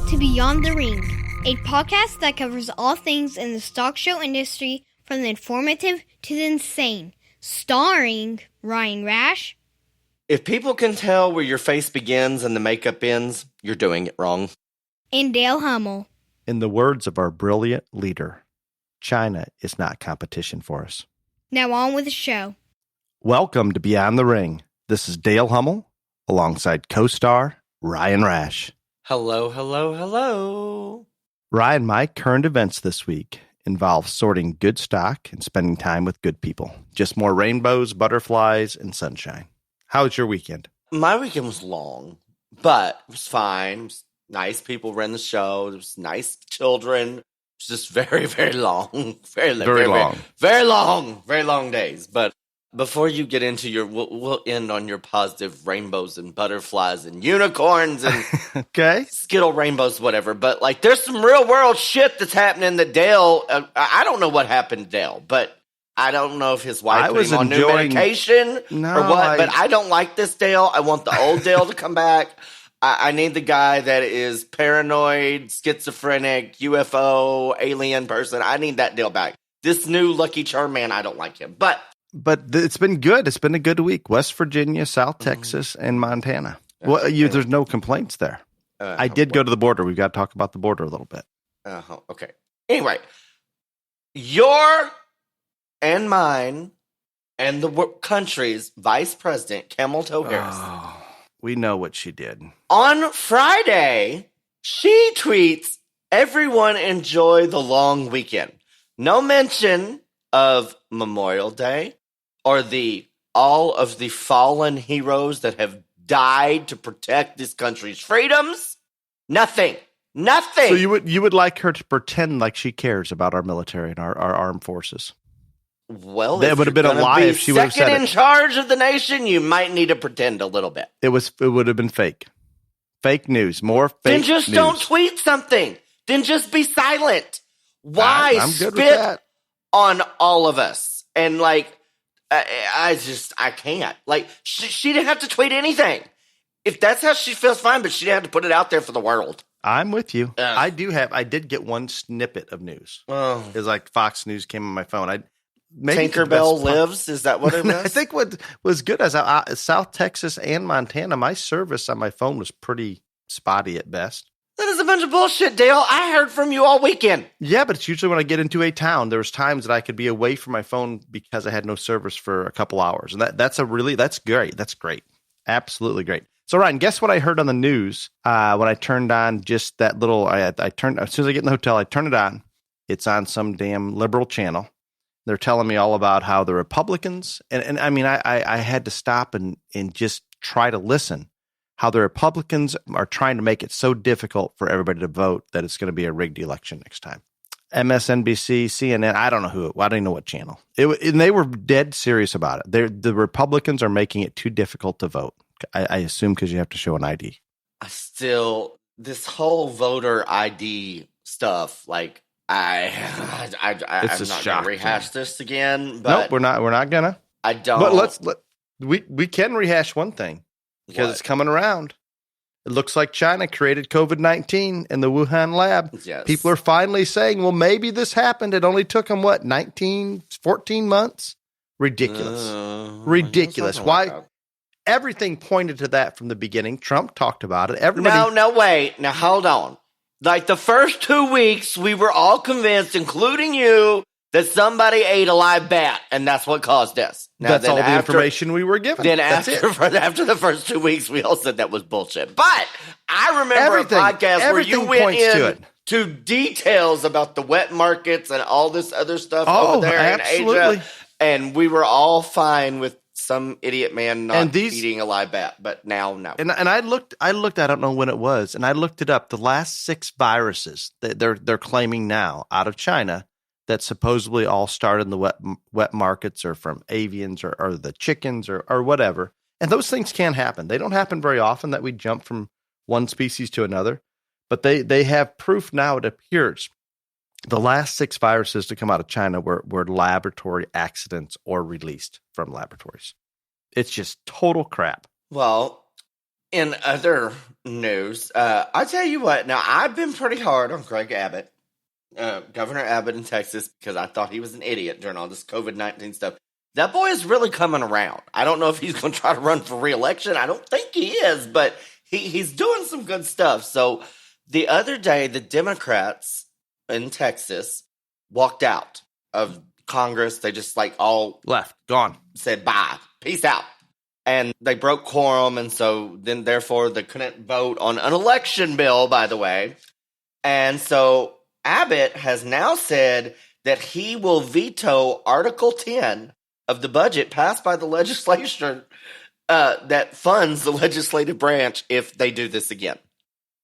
to Beyond the Ring, a podcast that covers all things in the stock show industry from the informative to the insane, starring Ryan Rash. If people can tell where your face begins and the makeup ends, you're doing it wrong. And Dale Hummel. In the words of our brilliant leader, China is not competition for us. Now on with the show. Welcome to Beyond the Ring. This is Dale Hummel, alongside co-star Ryan Rash. Hello, hello, hello. Ryan, my current events this week involve sorting good stock and spending time with good people. Just more rainbows, butterflies, and sunshine. How was your weekend? My weekend was long, but it was fine. It was nice people ran the show. There was nice children. It was just very, very long. Very long days. But before you get into your, we'll end on your positive rainbows and butterflies and unicorns and okay, Skittle rainbows, whatever. But like, there's some real world shit that's happening that Dale, I don't know what happened to Dale, but I don't know if his wife put him on new medication or what, but I don't like this Dale. I want the old Dale to come back. I need the guy that is paranoid, schizophrenic, UFO, alien person. I need that Dale back. This new Lucky Charm man, I don't like him. But it's been good. It's been a good week. West Virginia, South Texas, and Montana. Well, there's no complaints there. I did go to the border. We've got to talk about the border a little bit. Okay. Anyway, your and mine and the country's vice president, Kamala Harris. Oh, we know what she did. On Friday, she tweets, "Everyone enjoy the long weekend." No mention of Memorial Day or all of the fallen heroes that have died to protect this country's freedoms. Nothing. So you would like her to pretend like she cares about our military and our armed forces. Well, that would have been a lie if she would have said it. Second in charge of the nation, you might need to pretend a little bit. It would have been fake. Fake news. More fake Then just news. don't tweet something. Then just be silent. Why I'm good spit with that. on all of us? And like, I can't. Like, she didn't have to tweet anything. If that's how she feels, fine, but she didn't have to put it out there for the world. I'm with you. I did get one snippet of news. Oh. It's like Fox News came on my phone. Tinkerbell lives? Is that what it was? I think what was good is South Texas and Montana, my service on my phone was pretty spotty at best. That is a bunch of bullshit, Dale. I heard from you all weekend. Yeah, but it's usually when I get into a town. There was times that I could be away from my phone because I had no service for a couple hours. And that's great. That's great. Absolutely great. So, Ryan, guess what I heard on the news when I turned on just that little, I turned, as soon as I get in the hotel, I turn it on. It's on some damn liberal channel. They're telling me all about how the Republicans, and I mean, I had to stop and just try to listen, how the Republicans are trying to make it so difficult for everybody to vote that it's going to be a rigged election next time. MSNBC, CNN, I don't know I don't know what channel. And they were dead serious about it. The Republicans are making it too difficult to vote. I assume because you have to show an ID. This whole voter ID stuff, like, I'm not going to rehash this again. But nope, we're not going to. I don't. But we can rehash one thing because it's coming around. It looks like China created COVID-19 in the Wuhan lab. Yes. People are finally saying, well, maybe this happened. It only took them, 14 months? Ridiculous. Ridiculous. Why? Everything pointed to that from the beginning. Trump talked about it. No, wait. Now, hold on. Like the first 2 weeks, we were all convinced, including you, that somebody ate a live bat, and that's what caused this. Now, that's all the information we were given. Then after the first 2 weeks, we all said that was bullshit. But I remember a podcast where you went into details about the wet markets and all this other stuff over there in Asia, and we were all fine with some idiot man not eating a live bat, but now no. And I looked. I don't know when it was, and I looked it up. The last 6 viruses that they're claiming now out of China that supposedly all started in the wet markets or from avians or the chickens or whatever. And those things can happen. They don't happen very often that we jump from one species to another, but they have proof now. It appears the last 6 viruses to come out of China were laboratory accidents or released from laboratories. It's just total crap. Well, In other news, I tell you what. Now, I've been pretty hard on Greg Abbott, Governor Abbott in Texas, because I thought he was an idiot during all this COVID-19 stuff. That boy is really coming around. I don't know if he's going to try to run for re-election. I don't think he is, but he's doing some good stuff. So the other day, the Democrats in Texas walked out of Congress. They just all left, gone, said bye, peace out. And they broke quorum, and so then therefore they couldn't vote on an election bill, by the way. And so Abbott has now said that he will veto Article 10 of the budget passed by the legislature that funds the legislative branch if they do this again.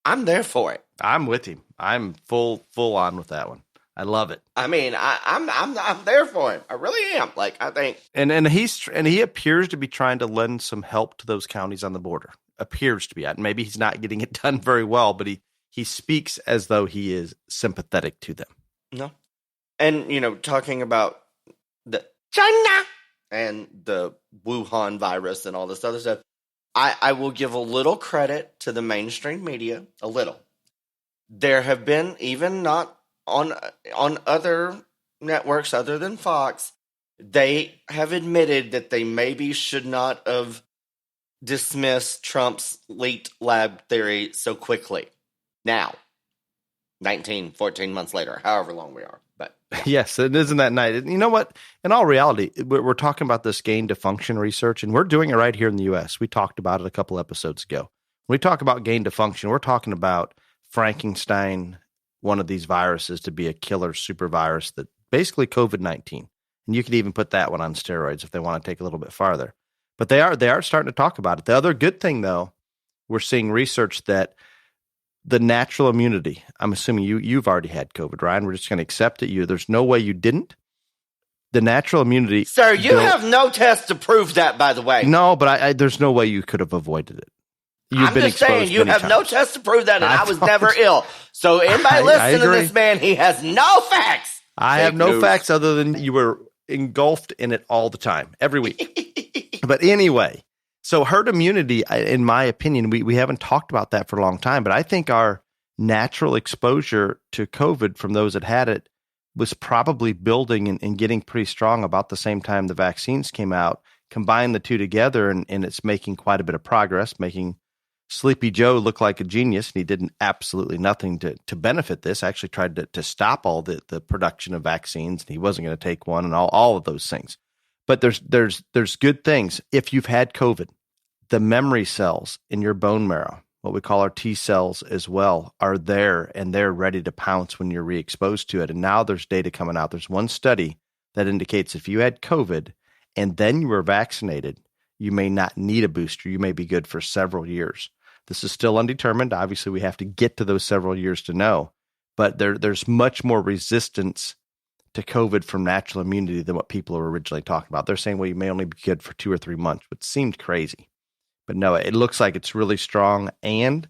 I'm there for it. I'm with him. I'm full on with that one. I love it. I mean, I'm there for it. I really am. I think, and he appears to be trying to lend some help to those counties on the border. Appears to be. Maybe he's not getting it done very well, but he speaks as though he is sympathetic to them. No, and talking about the China and the Wuhan virus and all this other stuff, I will give a little credit to the mainstream media. A little. There have been, even not on other networks other than Fox, they have admitted that they maybe should not have dismissed Trump's leaked lab theory so quickly. Now, 14 months later, however long we are. But yes, it isn't that night. You know what? In all reality, we're talking about this gain to function research, and we're doing it right here in the U.S. We talked about it a couple episodes ago. When we talk about gain to function, we're talking about Frankenstein, one of these viruses, to be a killer super virus that basically COVID-19. And you could even put that one on steroids if they want to take a little bit farther. But they are starting to talk about it. The other good thing, though, we're seeing research that the natural immunity, I'm assuming you've already had COVID, Ryan. We're just going to accept it. There's no way you didn't. The natural immunity. Sir, you have no test to prove that, by the way. No, but there's no way you could have avoided it. I'm just saying, you have no test to prove that, and I was never ill. So anybody listening to this man, he has no facts. I have no facts other than you were engulfed in it all the time, every week. But anyway, so herd immunity, in my opinion, we haven't talked about that for a long time, but I think our natural exposure to COVID from those that had it was probably building and getting pretty strong about the same time the vaccines came out. Combine the two together, and it's making quite a bit of progress, making Sleepy Joe looked like a genius, and he did absolutely nothing to benefit this. Actually tried to stop all the production of vaccines, and he wasn't going to take one, and all of those things. But there's good things. If you've had COVID, the memory cells in your bone marrow, what we call our T cells as well, are there, and they're ready to pounce when you're re-exposed to it. And now there's data coming out. There's one study that indicates if you had COVID and then you were vaccinated, you may not need a booster. You may be good for several years. This is still undetermined. Obviously, we have to get to those several years to know. But there's much more resistance to COVID from natural immunity than what people are originally talking about. They're saying, well, you may only be good for 2 or 3 months, which seemed crazy. But no, it looks like it's really strong. And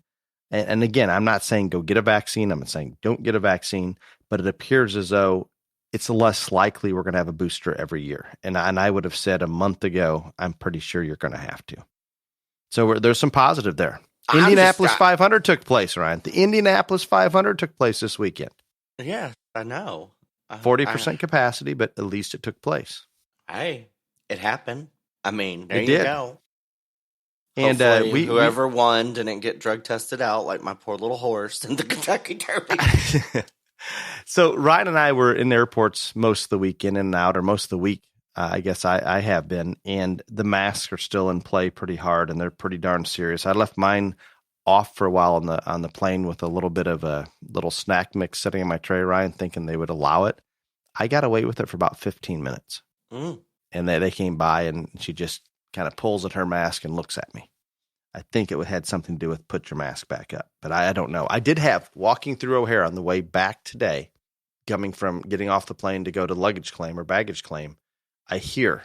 again, I'm not saying go get a vaccine. I'm not saying don't get a vaccine. But it appears as though it's less likely we're going to have a booster every year. And I would have said a month ago, I'm pretty sure you're going to have to. So there's some positive there. Indianapolis 500 took place, Ryan. The Indianapolis 500 took place this weekend. Yeah, I know. 40% capacity, but at least it took place. Hey, it happened. I mean, there you go. And whoever won didn't get drug tested out like my poor little horse in the Kentucky Derby. So Ryan and I were in airports most of the week, in and out, or most of the week. I guess I have been, and the masks are still in play pretty hard, and they're pretty darn serious. I left mine off for a while on the plane with a little bit of a little snack mix sitting in my tray, Ryan, thinking they would allow it. I got away with it for about 15 minutes, and they came by, and she just kind of pulls at her mask and looks at me. I think it had something to do with put your mask back up, but I don't know. I did have, walking through O'Hare on the way back today, coming from getting off the plane to go to luggage claim or baggage claim, I hear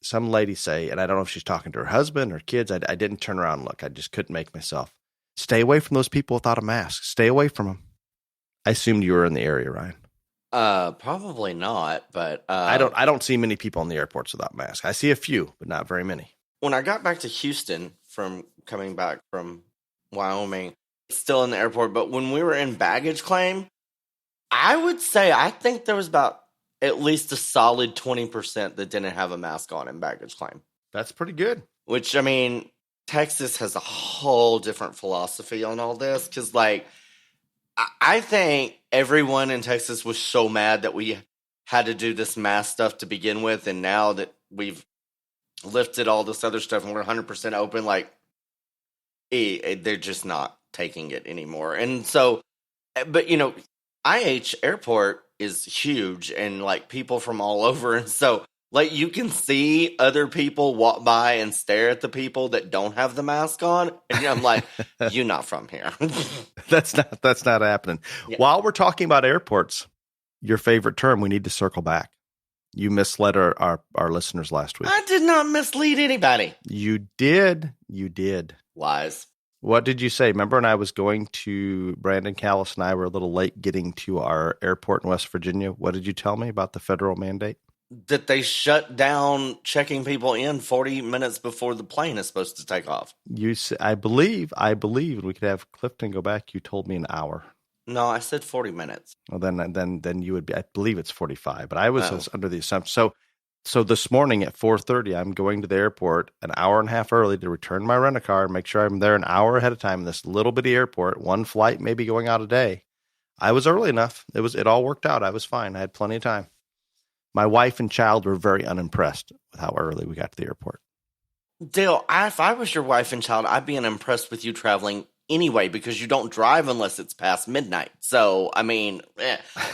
some lady say, and I don't know if she's talking to her husband or kids. I didn't turn around and look. I just couldn't make myself. Stay away from those people without a mask. Stay away from them. I assumed you were in the area, Ryan. Probably not, but I don't see many people in the airports without masks. I see a few, but not very many. When I got back to Houston from coming back from Wyoming, still in the airport. But when we were in baggage claim, I would say I think there was about at least a solid 20% that didn't have a mask on in baggage claim. That's pretty good. Which, I mean, Texas has a whole different philosophy on all this. Because, like, I think everyone in Texas was so mad that we had to do this mask stuff to begin with. And now that we've lifted all this other stuff and we're 100% open, like, they're just not taking it anymore. And so, but, you know, IH Airport is huge and, like, people from all over. And so, like, you can see other people walk by and stare at the people that don't have the mask on. And I'm like, you're not from here. That's not happening. Yeah. While we're talking about airports, your favorite term, we need to circle back. You misled our listeners last week. I did not mislead anybody. You did. Lies. What did you say? Remember when I was going to Brandon Callis and I were a little late getting to our airport in West Virginia? What did you tell me about the federal mandate? That they shut down checking people in 40 minutes before the plane is supposed to take off. I believe, and we could have Clifton go back. You told me an hour. No, I said 40 minutes. Well, then you would be, I believe it's 45, but I was under the assumption. So this morning at 4:30, I'm going to the airport an hour and a half early to return my rent-a-car and make sure I'm there an hour ahead of time in this little bitty airport, one flight maybe going out a day. I was early enough. It all worked out. I was fine. I had plenty of time. My wife and child were very unimpressed with how early we got to the airport. Dale, if I was your wife and child, I'd be unimpressed with you traveling anyway because you don't drive unless it's past midnight. So, I mean,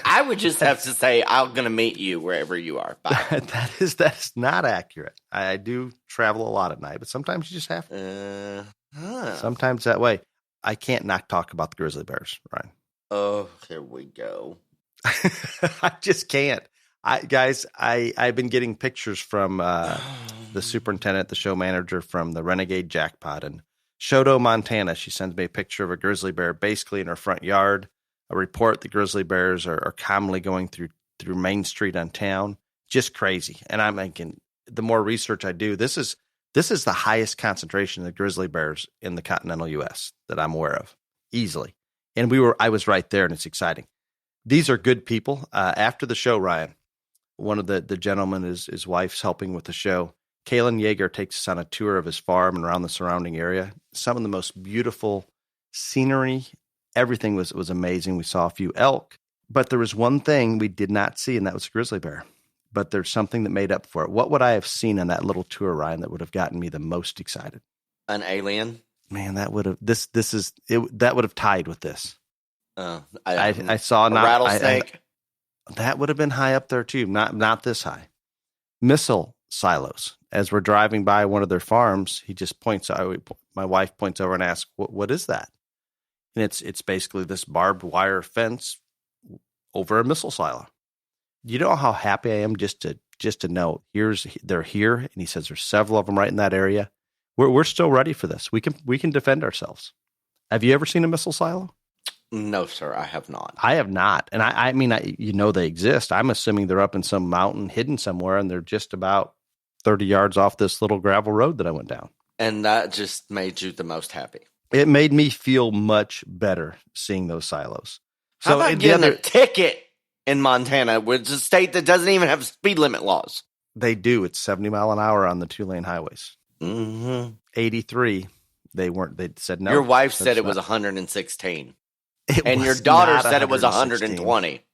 I would just have to say, I'm going to meet you wherever you are. Bye. That is not accurate. I do travel a lot at night, but sometimes you just have to. Sometimes that way. I can't not talk about the grizzly bears, Ryan. Oh, here we go. I just can't. I've been getting pictures from the superintendent, the show manager from the Renegade Jackpot in Choteau, Montana. She sends me a picture of a grizzly bear basically in her front yard. A report the grizzly bears are commonly going through Main Street on town. Just crazy. And I'm thinking, the more research I do, this is the highest concentration of grizzly bears in the continental U.S. that I'm aware of, easily. And I was right there, and it's exciting. These are good people. After the show, Ryan, one of the gentlemen, his wife's helping with the show. Kalen Yeager takes us on a tour of his farm and around the surrounding area. Some of the most beautiful scenery. Everything was amazing. We saw a few elk, but there was one thing we did not see, and that was a grizzly bear. But there's something that made up for it. What would I have seen on that little tour, Ryan, that would have gotten me the most excited? An alien? Man, that would have that would have tied with this. I saw a rattlesnake. That would have been high up there too. Not this high. Missile silos. As we're driving by one of their farms, he just points. My wife points over and asks, "What is that?" And it's basically this barbed wire fence over a missile silo. You know how happy I am just to know they're here, and he says there's several of them right in that area. We're still ready for this. We can defend ourselves. Have you ever seen a missile silo? No, sir, I have not. I have not. And I mean, they exist. I'm assuming they're up in some mountain hidden somewhere, and they're just about 30 yards off this little gravel road that I went down. And that just made you the most happy. It made me feel much better seeing those silos. So how about getting a ticket in Montana, which is a state that doesn't even have speed limit laws? They do. It's 70 mile an hour on the 2-lane highways. Mm-hmm. 83. They said no. Your wife said it was 116. And your daughter said it was 120.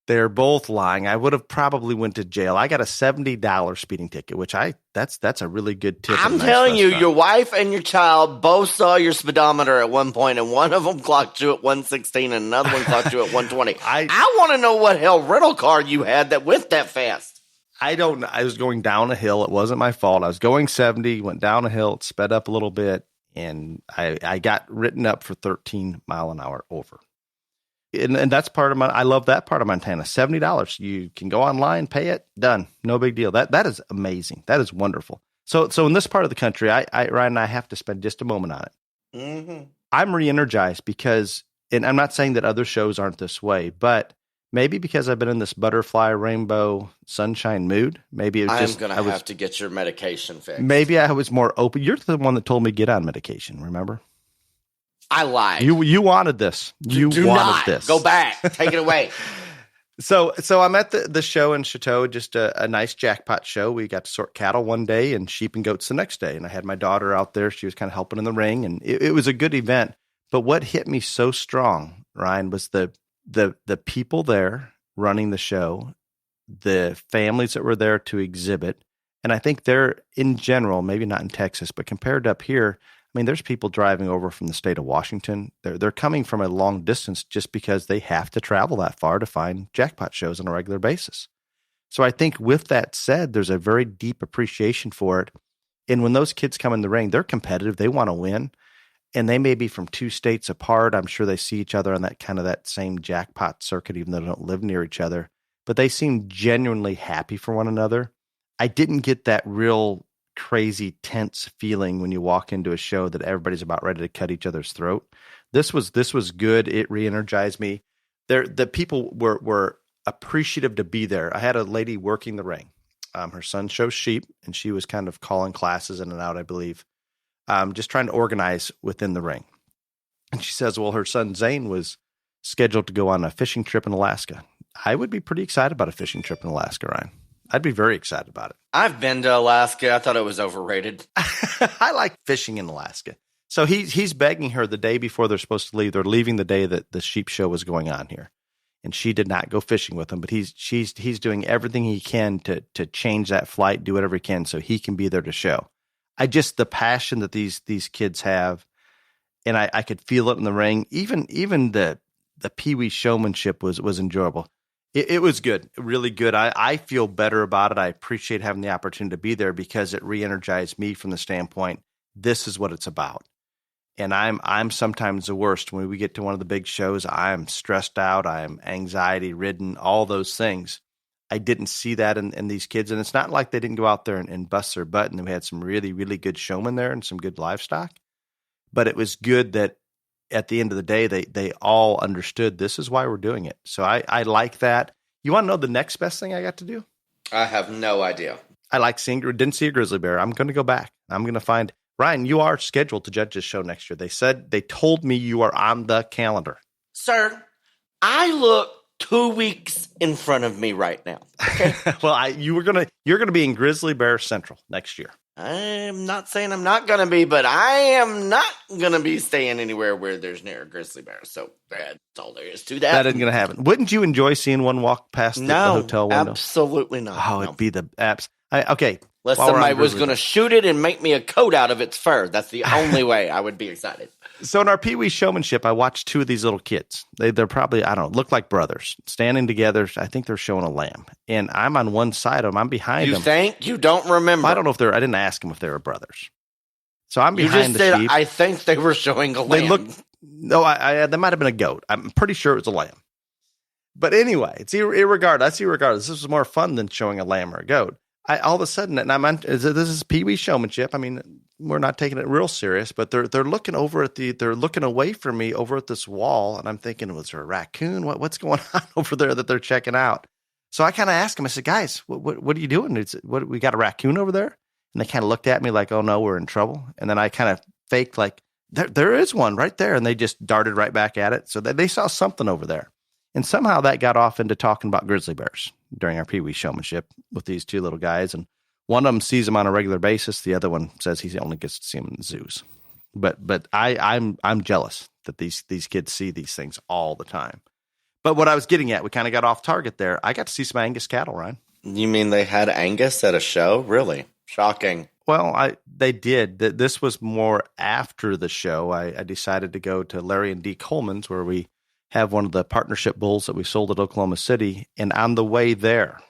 They're both lying. I would have probably went to jail. I got a $70 speeding ticket, which that's a really good tip. I'm telling you, your wife and your child both saw your speedometer at one point, and one of them clocked you at 116 and another one clocked you at 120. I want to know what hell rental car you had that went that fast. I don't know. I was going down a hill. It wasn't my fault. I was going 70, went down a hill, sped up a little bit, and I got written up for 13 mile an hour over. And that's part of I love that part of Montana. $70. You can go online, pay it, done. No big deal. That is amazing. That is wonderful. So in this part of the country, Ryan and I have to spend just a moment on it. Mm-hmm. I'm re-energized because, and I'm not saying that other shows aren't this way, but Maybe because I've been in this butterfly, rainbow, sunshine mood. Maybe it was I'm going to have to get your medication fixed. Maybe I was more open. You're the one that told me to get on medication, remember? I lied. You wanted this. You Do wanted not. this. Go back. Take it away. So I'm at the show in Chateau, just a nice jackpot show. We got to sort cattle one day and sheep and goats the next day. And I had my daughter out there. She was kind of helping in the ring. And it was a good event. But what hit me so strong, Ryan, was the people there running the show, the families that were there to exhibit. And I think they're, in general, maybe not in Texas, but compared to up here, I mean, there's people driving over from the state of Washington. They're coming from a long distance just because they have to travel that far to find jackpot shows on a regular basis. So I think with that said, there's a very deep appreciation for it. And when those kids come in the ring, they're competitive. They want to win. And they may be from two states apart. I'm sure they see each other on that same jackpot circuit, even though they don't live near each other. But they seem genuinely happy for one another. I didn't get that real crazy tense feeling when you walk into a show that everybody's about ready to cut each other's throat. This was good. It re-energized me. The people were appreciative to be there. I had a lady working the ring. Her son shows sheep, and she was kind of calling classes in and out, I believe. Just trying to organize within the ring. And she says, well, her son Zane was scheduled to go on a fishing trip in Alaska. I would be pretty excited about a fishing trip in Alaska, Ryan. I'd be very excited about it. I've been to Alaska. I thought it was overrated. I like fishing in Alaska. So he's begging her the day before they're supposed to leave. They're leaving the day that the sheep show was going on here. And she did not go fishing with him, but he's doing everything he can to change that flight, do whatever he can so he can be there to show. The passion that these kids have, and I could feel it in the ring. Even the Pee-wee showmanship was enjoyable. It was good, really good. I feel better about it. I appreciate having the opportunity to be there because it re-energized me from the standpoint, this is what it's about. And I'm sometimes the worst. When we get to one of the big shows, I'm stressed out, I'm anxiety ridden, all those things. I didn't see that in these kids. And it's not like they didn't go out there and bust their butt. And we had some really, really good showmen there and some good livestock. But it was good that at the end of the day, they all understood this is why we're doing it. So I like that. You want to know the next best thing I got to do? I have no idea. I like didn't see a grizzly bear. I'm going to go back. I'm going to find Ryan. You are scheduled to judge this show next year. They told me you are on the calendar. Sir, I look 2 weeks in front of me right now. Okay. Well, you're gonna be in Grizzly Bear Central next year. I'm not saying I'm not gonna be, but I am not gonna be staying anywhere where there's near a grizzly bear. So that's all there is to that. That isn't gonna happen. Wouldn't you enjoy seeing one walk past the hotel window? Absolutely not. Oh, it'd be the apps. Okay. Unless somebody was going to shoot it and make me a coat out of its fur. That's the only way I would be excited. So in our Pee-wee showmanship, I watched two of these little kids. They're probably, I don't know, look like brothers, standing together. I think they're showing a lamb. And I'm on one side of them. I'm behind them. You think? You don't remember? I don't know if I didn't ask them if they were brothers. So I'm behind the sheep. I think they were showing a lamb. They might have been a goat. I'm pretty sure it was a lamb. But anyway, it's irregardless. This was more fun than showing a lamb or a goat. All of a sudden, and this is Pee-wee showmanship. I mean, we're not taking it real serious, but they're looking they're looking away from me over at this wall, and I'm thinking, was there a raccoon? What's going on over there that they're checking out? So I kind of asked them. I said, guys, what are you doing? We got a raccoon over there? And they kind of looked at me like, oh no, we're in trouble. And then I kind of faked like, there is one right there, and they just darted right back at it. So they saw something over there. And somehow that got off into talking about grizzly bears during our Pee-wee showmanship with these two little guys. And one of them sees them on a regular basis. The other one says he only gets to see them in the zoos. But I'm jealous that these kids see these things all the time. But what I was getting at, we kind of got off target there. I got to see some Angus cattle, Ryan. You mean they had Angus at a show? Really? Shocking. Well, they did. This was more after the show. I decided to go to Larry and Dee Coleman's, where we have one of the partnership bulls that we sold at Oklahoma City. And on the way there,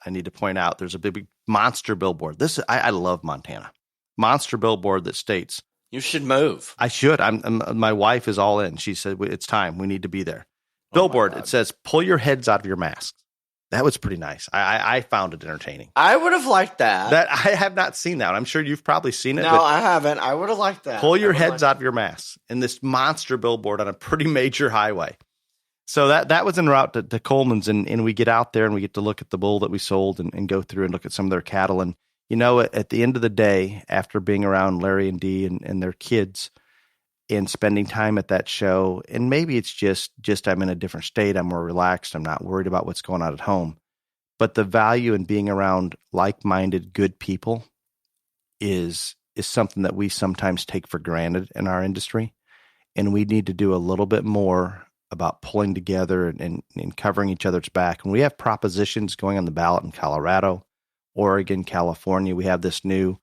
I need to point out, there's a big monster billboard. I love Montana. Monster billboard that states, you should move. I should. My wife is all in. She said, it's time. We need to be there. Billboard, it says, pull your heads out of your masks. That was pretty nice. I found it entertaining. I would have liked that. I have not seen that. I'm sure you've probably seen it. No, I haven't. I would have liked that. Pull your heads out of your masks in this monster billboard on a pretty major highway. So that was en route to Coleman's, and we get out there and we get to look at the bull that we sold and go through and look at some of their cattle. And, at the end of the day, after being around Larry and Dee and their kids and spending time at that show, and maybe it's just I'm in a different state, I'm more relaxed, I'm not worried about what's going on at home. But the value in being around like-minded, good people is something that we sometimes take for granted in our industry. And we need to do a little bit more about pulling together and covering each other's back. When we have propositions going on the ballot in Colorado, Oregon, California, we have this new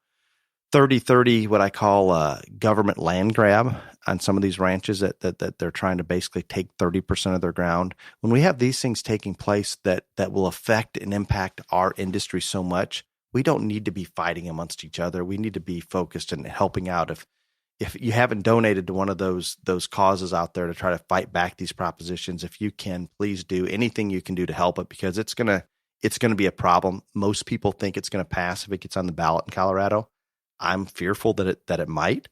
30-30, what I call a government land grab on some of these ranches that they're trying to basically take 30% of their ground. When we have these things taking place that will affect and impact our industry so much, we don't need to be fighting amongst each other. We need to be focused and helping out. If you haven't donated to one of those causes out there to try to fight back these propositions, if you can, please do anything you can do to help it, because it's gonna be a problem. Most people think it's gonna pass if it gets on the ballot in Colorado. I'm fearful that it might.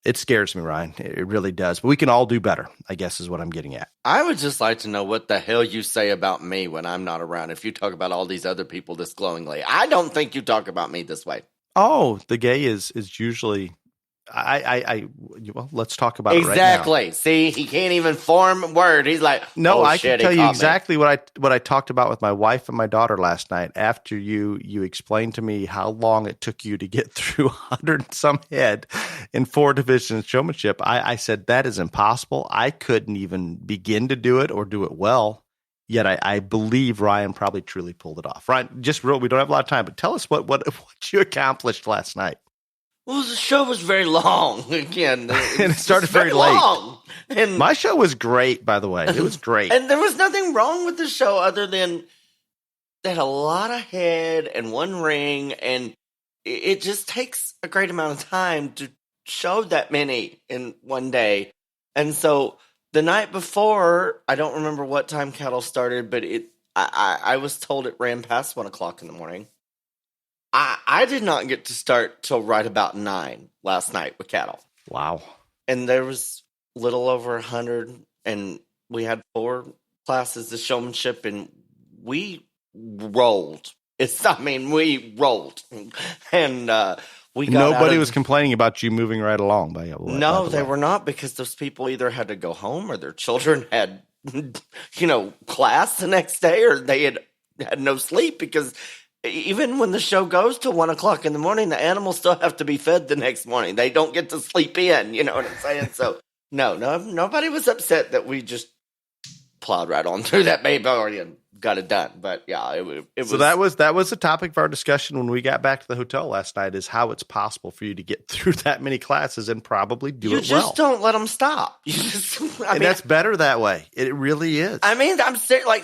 It scares me, Ryan. It really does. But we can all do better, I guess, is what I'm getting at. I would just like to know what the hell you say about me when I'm not around. If you talk about all these other people this glowingly, I don't think you talk about me this way. Oh, the gay is usually. Well, let's talk about exactly. it right now. Exactly. See, he can't even form a word. He's like, no, I can tell you exactly what I talked about with my wife and my daughter last night. After you explained to me how long it took you to get through 100 and some head in 4 divisions showmanship, I said that is impossible. I couldn't even begin to do it or do it well. Yet I believe Ryan probably truly pulled it off. Ryan, we don't have a lot of time, but tell us what you accomplished last night. Well, the show was very long again. And it started very late. Long. And my show was great, by the way. It was great. And there was nothing wrong with the show other than they had a lot of head and one ring, and it just takes a great amount of time to show that many in one day. And so the night before, I don't remember what time cattle started, but I was told it ran past 1 o'clock in the morning. I did not get to start till right about 9 last night with cattle. Wow. And there was a little over 100, and we had 4 classes of showmanship, and we rolled. We rolled. And we got Nobody was complaining about you moving right along. No, they were not, because those people either had to go home or their children had, class the next day, or they had no sleep, because even when the show goes to 1 o'clock in the morning, the animals still have to be fed the next morning. They don't get to sleep in. You know what I'm saying? So no, nobody was upset that we just plowed right on through that baby and got it done. But yeah, it was. So that was the topic of our discussion when we got back to the hotel last night, is how it's possible for you to get through that many classes and probably do it well. You just don't let them stop. That's better that way. It really is. I mean,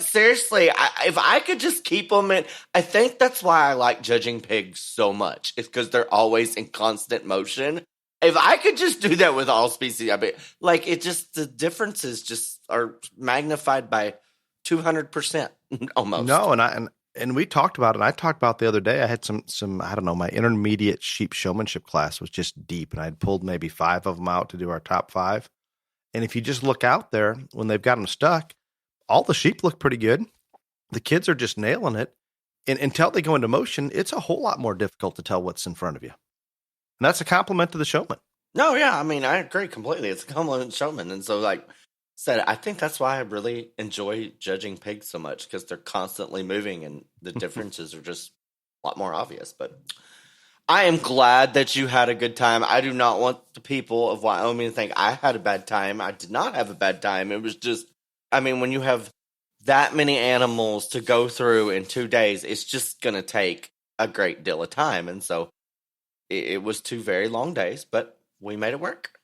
seriously, if I could just keep them in, I think that's why I like judging pigs so much. It's because they're always in constant motion. If I could just do that with all species, the differences just are magnified by 200% almost. No, and we talked about it. And I talked about the other day. I had some I don't know. My intermediate sheep showmanship class was just deep, and I'd pulled maybe 5 of them out to do our top 5. And if you just look out there when they've got them stuck, all the sheep look pretty good. The kids are just nailing it, and until they go into motion, it's a whole lot more difficult to tell what's in front of you. And that's a compliment to the showman. No, yeah, I mean, I agree completely. It's a compliment to the showman, and so I think that's why I really enjoy judging pigs so much, because they're constantly moving and the differences are just a lot more obvious. But I am glad that you had a good time. I do not want the people of Wyoming to think I had a bad time. I did not have a bad time. It was just, when you have that many animals to go through in 2 days, it's just going to take a great deal of time. And so it was 2 very long days, but we made it work.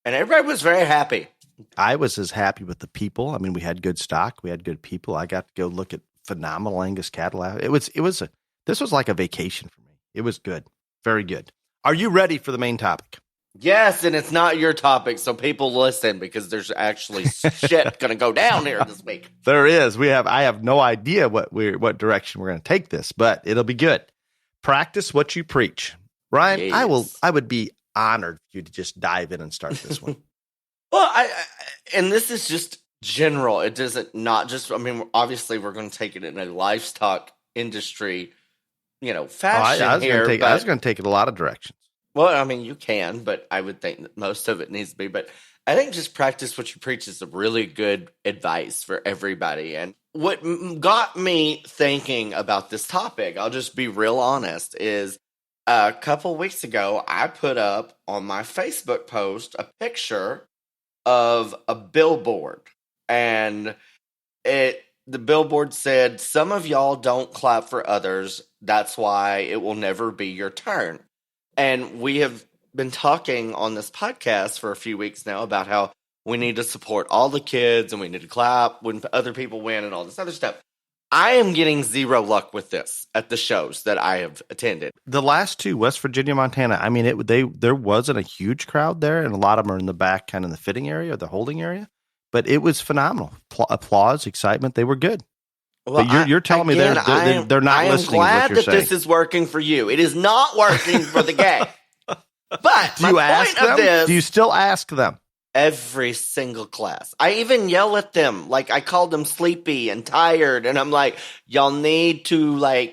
And everybody was very happy. I was as happy with the people. I mean, we had good stock. We had good people. I got to go look at phenomenal Angus cattle. This was like a vacation for me. It was good. Very good. Are you ready for the main topic? Yes, and it's not your topic, so people listen, because there's actually shit going to go down here this week. There is. I have no idea what direction we're going to take this, but it'll be good. Practice what you preach. Ryan, yes. I would be honored for you to just dive in and start this one. Well, and this is just general. It doesn't not just. I mean, obviously, we're going to take it in a livestock industry, fashion I was here. going to take it a lot of directions. Well, I mean, you can, but I would think that most of it needs to be. But I think just practice what you preach is a really good advice for everybody. And what got me thinking about this topic, I'll just be real honest, is a couple weeks ago, I put up on my Facebook post a picture of a billboard. And the billboard said, "Some of y'all don't clap for others. That's why it will never be your turn." And we have been talking on this podcast for a few weeks now about how we need to support all the kids and we need to clap when other people win and all this other stuff. I am getting zero luck with this at the shows that I have attended. The last two, West Virginia, Montana, I mean, there wasn't a huge crowd there, and a lot of them are in the back, kind of in the fitting area or the holding area. But it was phenomenal. Applause, excitement, they were good. Well, but you're telling me they're not listening. I am glad that this is working for you. It is not working for the gay. But do you ask them? Do you still ask them? Every single class. I even yell at them. Like, I called them sleepy and tired. And I'm like, y'all need to,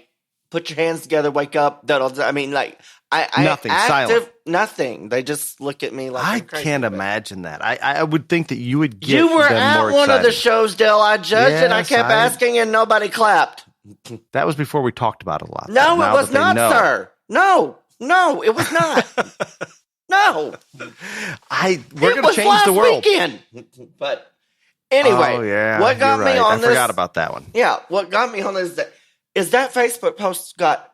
put your hands together, wake up. Nothing. Silent. Nothing. They just look at me like I can't imagine that. I would think that you would get. You were them at more one excited. of the shows, Dale. I judged, and I kept asking, and nobody clapped. That was before we talked about it a lot. No, it was not, sir. No, it was not. No, we're going to change the world. Weekend. But anyway, what got me on this? I forgot about that one. Yeah, what got me on this is that Facebook post got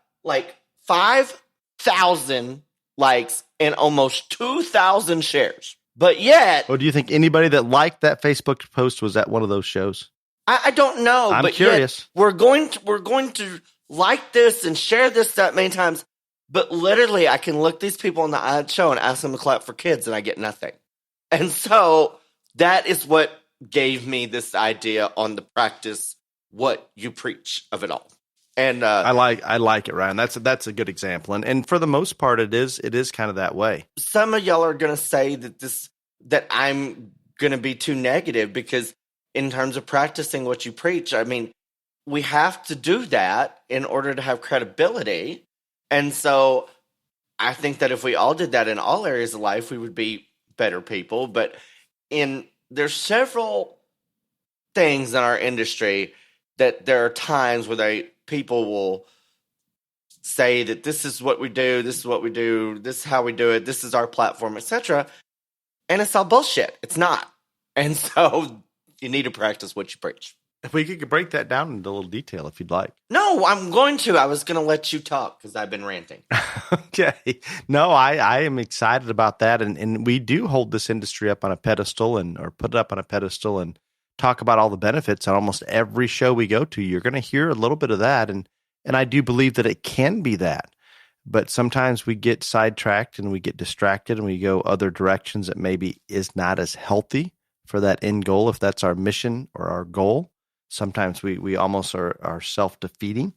5,000 likes and almost 2,000 shares. But yet, do you think anybody that liked that Facebook post was at one of those shows? I don't know. I'm curious. We're going to like this and share this that many times. But literally, I can look these people on the show and ask them to clap for kids, and I get nothing. And so that is what gave me this idea on the practice what you preach of it all. And I like it, Ryan. That's a good example. And for the most part, it is kind of that way. Some of y'all are going to say that I'm going to be too negative because in terms of practicing what you preach, I mean, we have to do that in order to have credibility. And so I think that if we all did that in all areas of life, we would be better people. But there's several things in our industry that there are times where people will say that this is what we do, this is what we do, this is how we do it, this is our platform, etc. And it's all bullshit. It's not. And so you need to practice what you preach. If we could break that down into a little detail, if you'd like. No, I'm going to. I was going to let you talk because I've been ranting. Okay. No, I am excited about that. And we do hold this industry up on a pedestal or put it up on a pedestal and talk about all the benefits on almost every show we go to. You're going to hear a little bit of that. And I do believe that it can be that. But sometimes we get sidetracked and we get distracted and we go other directions that maybe is not as healthy for that end goal, if that's our mission or our goal. Sometimes we almost are self-defeating.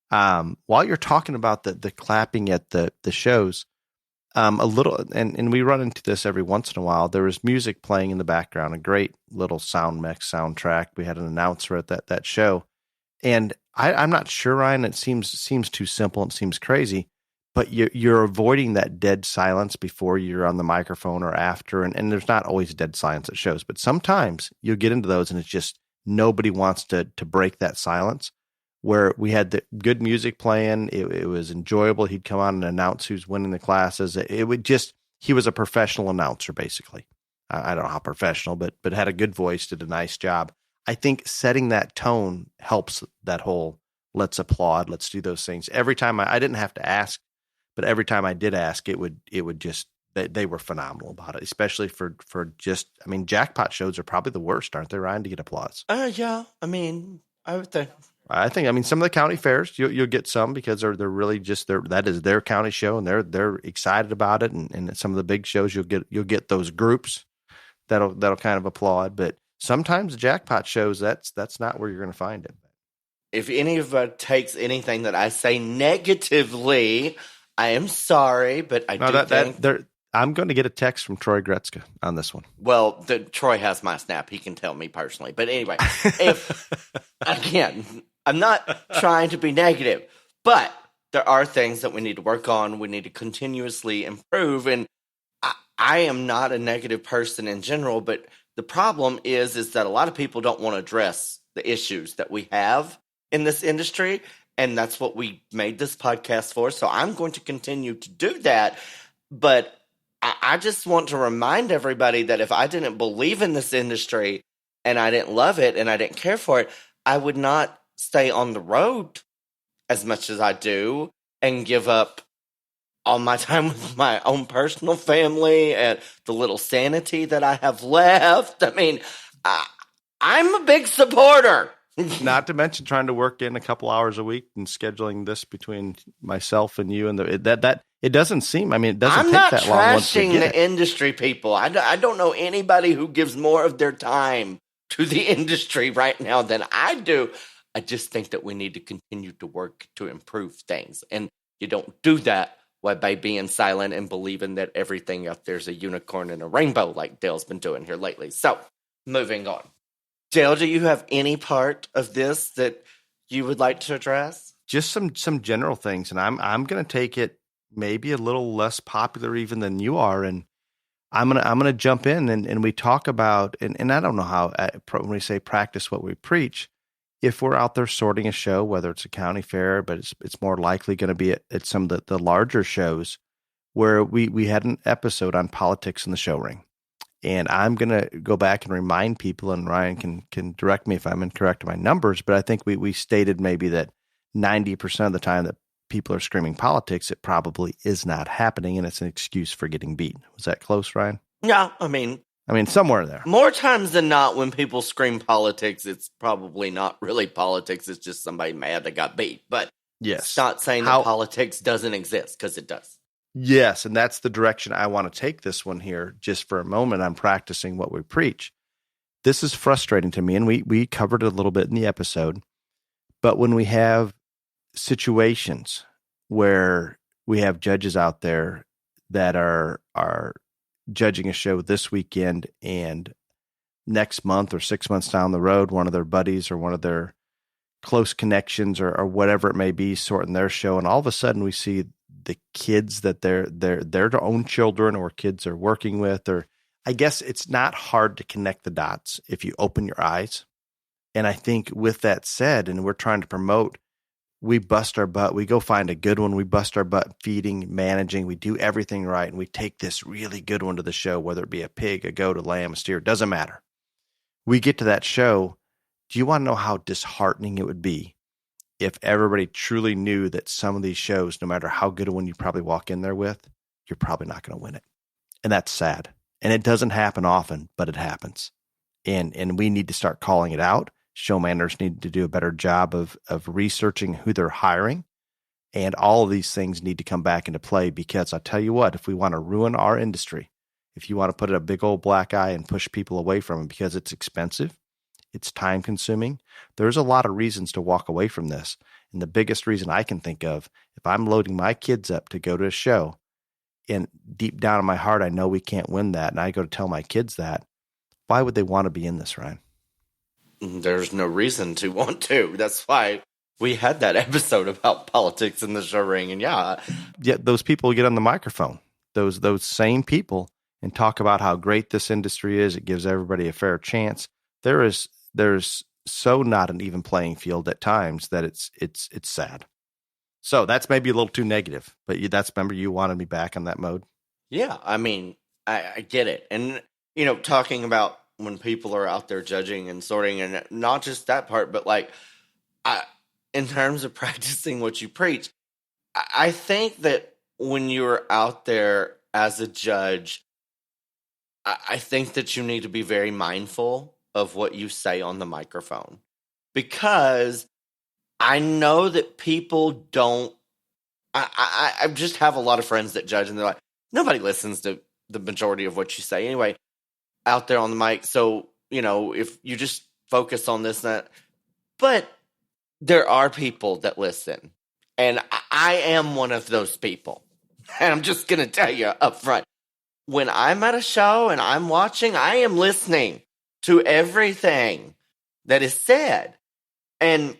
While you're talking about the clapping at the shows, a little, and we run into this every once in a while, there is music playing in the background, a great little sound mix soundtrack. We had an announcer at that show. And I'm not sure, Ryan, it seems too simple and seems crazy, but you're avoiding that dead silence before you're on the microphone or after. And there's not always dead silence at shows, but sometimes you'll get into those and it's just, nobody wants to break that silence. Where we had the good music playing, it was enjoyable. He'd come on and announce who's winning the classes. He was a professional announcer, basically. I don't know how professional, but had a good voice, did a nice job. I think setting that tone helps that whole let's applaud, let's do those things. Every time I didn't have to ask, but every time I did ask, it would just. They were phenomenal about it, especially for just, I mean, jackpot shows are probably the worst, aren't they, Ryan, to get applause? Yeah. I mean, I would think. I mean, some of the county fairs, you'll get some because they're really just that is their county show and they're excited about it. And at some of the big shows, you'll get those groups that'll kind of applaud. But sometimes the jackpot shows, that's not where you're going to find it. If any of it takes anything that I say negatively, I am sorry, but I I'm going to get a text from Troy Gretzka on this one. Well, Troy has my Snap. He can tell me personally. But anyway, again, I'm not trying to be negative, but there are things that we need to work on. We need to continuously improve. And I am not a negative person in general, but the problem is that a lot of people don't want to address the issues that we have in this industry. And that's what we made this podcast for. So I'm going to continue to do that. But I just want to remind everybody that if I didn't believe in this industry and I didn't love it and I didn't care for it, I would not stay on the road as much as I do and give up all my time with my own personal family and the little sanity that I have left. I mean, I'm a big supporter. Not to mention trying to work in a couple hours a week and scheduling this between myself and you, and that it doesn't seem. I mean, it doesn't take that long. I'm not trashing the industry, people. I don't know anybody who gives more of their time to the industry right now than I do. I just think that we need to continue to work to improve things, and you don't do that by being silent and believing that everything out there's a unicorn and a rainbow, like Dale's been doing here lately. So, moving on. Dale, do you have any part of this that you would like to address? Just some general things, and I'm going to take it maybe a little less popular even than you are, and I'm gonna jump in and we talk about and I don't know how when we say practice what we preach. If we're out there sorting a show, whether it's a county fair, but it's more likely going to be at some of the larger shows where we had an episode on politics in the show ring. And I'm going to go back and remind people, and Ryan can direct me if I'm incorrect in my numbers, but I think we stated maybe that 90% of the time that people are screaming politics, it probably is not happening, and it's an excuse for getting beat. Was that close, Ryan? Yeah, I mean, somewhere there. More times than not, when people scream politics, it's probably not really politics. It's just somebody mad that got beat. But yes, it's not saying that politics doesn't exist, because it does. Yes, and that's the direction I want to take this one here. Just for a moment, I'm practicing what we preach. This is frustrating to me, and we covered it a little bit in the episode. But when we have situations where we have judges out there that are judging a show this weekend, and next month or 6 months down the road, one of their buddies or one of their close connections or whatever it may be sorting their show, and all of a sudden we see the kids that their own children or kids are working with, or I guess it's not hard to connect the dots if you open your eyes. And I think with that said, and we're trying to promote, we bust our butt, we go find a good one, we bust our butt feeding, managing, we do everything right, and we take this really good one to the show, whether it be a pig, a goat, a lamb, a steer, it doesn't matter. We get to that show. Do you want to know how disheartening it would be if everybody truly knew that some of these shows, no matter how good a one you probably walk in there with, you're probably not going to win it. And that's sad. And it doesn't happen often, but it happens. And we need to start calling it out. Show managers need to do a better job of researching who they're hiring. And all of these things need to come back into play, because I tell you what, if we want to ruin our industry, if you want to put a big old black eye and push people away from it because it's expensive, it's time consuming, there's a lot of reasons to walk away from this. And the biggest reason I can think of, if I'm loading my kids up to go to a show, and deep down in my heart, I know we can't win that, and I go to tell my kids that, why would they want to be in this, Ryan? There's no reason to want to. That's why we had that episode about politics in the show ring. And yeah, those people get on the microphone, those same people, and talk about how great this industry is. It gives everybody a fair chance. There's so not an even playing field at times that it's sad. So that's maybe a little too negative, but remember you wanted me back in that mode. Yeah, I mean, I get it. And, talking about when people are out there judging and sorting, and not just that part, but in terms of practicing what you preach, I think that when you're out there as a judge, I think that you need to be very mindful of what you say on the microphone, because I know that people don't. I just have a lot of friends that judge, and they're like, nobody listens to the majority of what you say anyway out there on the mic. So, if you just focus on this and that. But there are people that listen, and I am one of those people. And I'm just going to tell you up front, when I'm at a show and I'm watching, I am listening to everything that is said. And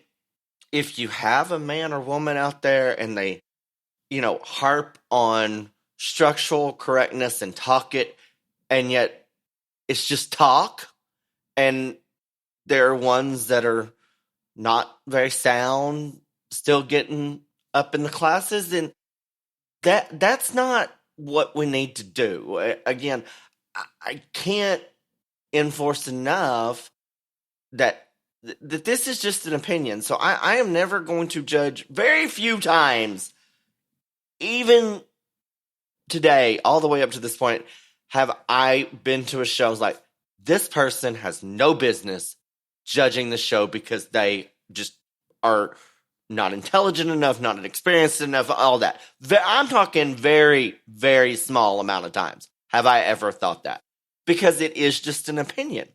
if you have a man or woman out there and they, harp on structural correctness and talk it, and yet it's just talk, and there are ones that are not very sound, still getting up in the classes, then that's not what we need to do. Again, I can't enforce enough that this is just an opinion. So I am never going to judge. Very few times, even today, all the way up to this point, have I been to a show I was like, this person has no business judging the show because they just are not intelligent enough, not experienced enough, all that. I'm talking very, very small amount of times have I ever thought that, because it is just an opinion.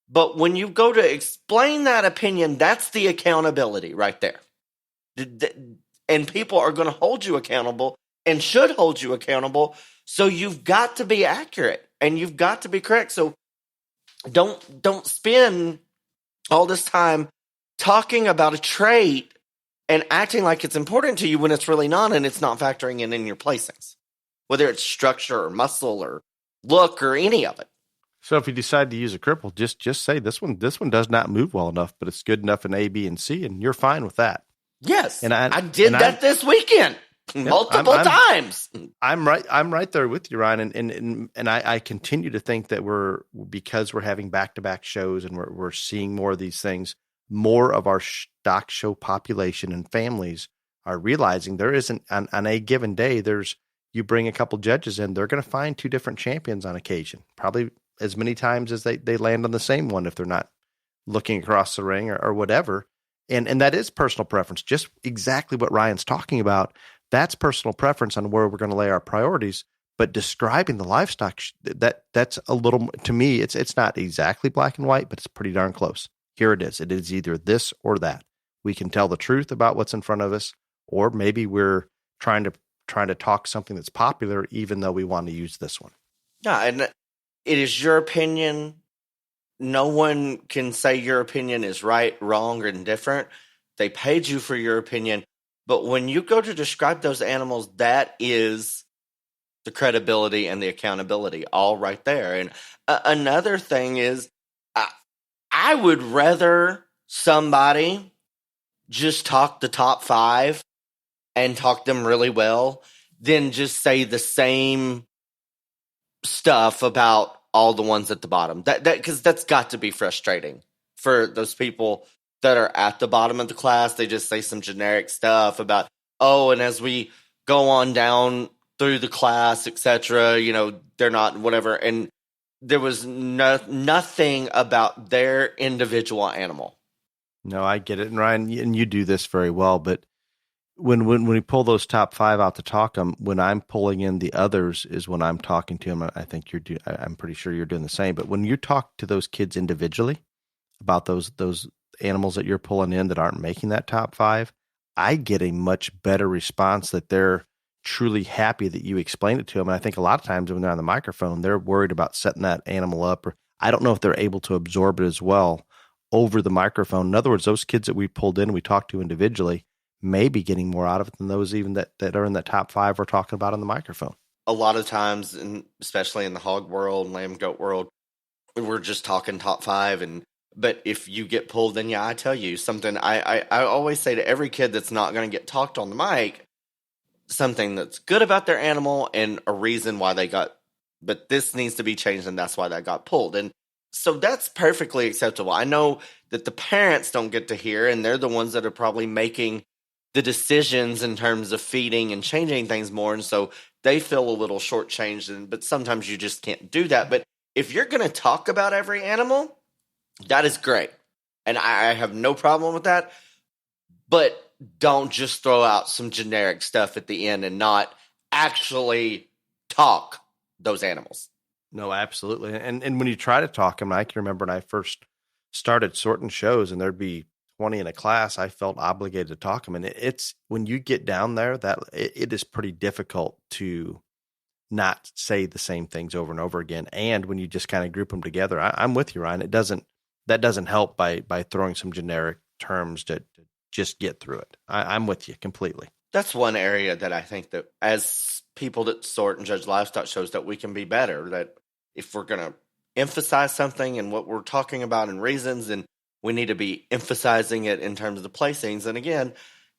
But when you go to explain that opinion, that's the accountability right there. And people are going to hold you accountable and should hold you accountable. So you've got to be accurate and you've got to be correct. So don't spend all this time talking about a trait and acting like it's important to you when it's really not, and it's not factoring in your placings, whether it's structure or muscle or look or any of it. So if you decide to use a cripple, just say this one does not move well enough, but it's good enough in A, B, and C, and you're fine with that. Yes, and I did that this weekend multiple times. I'm right there with you, Ryan, and I continue to think that because we're having back-to-back shows and we're seeing more of these things, more of our stock show population and families are realizing there isn't on a given day. You bring a couple judges in, they're going to find two different champions on occasion, probably as many times as they land on the same one if they're not looking across the ring or whatever. And that is personal preference, just exactly what Ryan's talking about. That's personal preference on where we're going to lay our priorities. But describing the livestock, that's a little, to me, it's not exactly black and white, but it's pretty darn close. Here it is. It is either this or that. We can tell the truth about what's in front of us, or maybe we're trying to talk something that's popular, even though we want to use this one. Yeah, and it is your opinion. No one can say your opinion is right, wrong, or indifferent. They paid you for your opinion. But when you go to describe those animals, that is the credibility and the accountability all right there. And another thing is, I would rather somebody just talk the top 5 and talk them really well than just say the same stuff about all the ones at the bottom. Because that's got to be frustrating for those people that are at the bottom of the class. They just say some generic stuff about, and as we go on down through the class, etc., they're not whatever. And there was nothing about their individual animal. No, I get it. And Ryan, and you do this very well, but when we pull those top 5 out to talk them, when I'm pulling in the others is when I'm talking to them. I think I'm pretty sure you're doing the same. But when you talk to those kids individually about those animals that you're pulling in that aren't making that top 5, I get a much better response that they're truly happy that you explained it to them. And I think a lot of times when they're on the microphone, they're worried about setting that animal up, or I don't know if they're able to absorb it as well over the microphone. In other words, those kids that we pulled in, we talked to individually, may be getting more out of it than those even that are in the top 5 we're talking about on the microphone. A lot of times, and especially in the hog world, lamb goat world, we're just talking top 5. But if you get pulled in, I tell you something. I always say to every kid that's not going to get talked on the mic, something that's good about their animal and a reason why they got, but this needs to be changed and that's why that got pulled. And so that's perfectly acceptable. I know that the parents don't get to hear, and they're the ones that are probably making the decisions in terms of feeding and changing things more. And so they feel a little shortchanged, but sometimes you just can't do that. But if you're going to talk about every animal, that is great. And I have no problem with that. But don't just throw out some generic stuff at the end and not actually talk those animals. No, absolutely. And when you try to talk them, I can remember when I first started sorting shows and there'd be 20 in a class, I felt obligated to talk them. And it's when you get down there that it is pretty difficult to not say the same things over and over again. And when you just kind of group them together, I'm with you, Ryan. That doesn't help by throwing some generic terms to just get through it. I'm with you completely. That's one area that I think that as people that sort and judge livestock shows that we can be better, that if we're going to emphasize something and what we're talking about and reasons, then we need to be emphasizing it in terms of the placings. And again,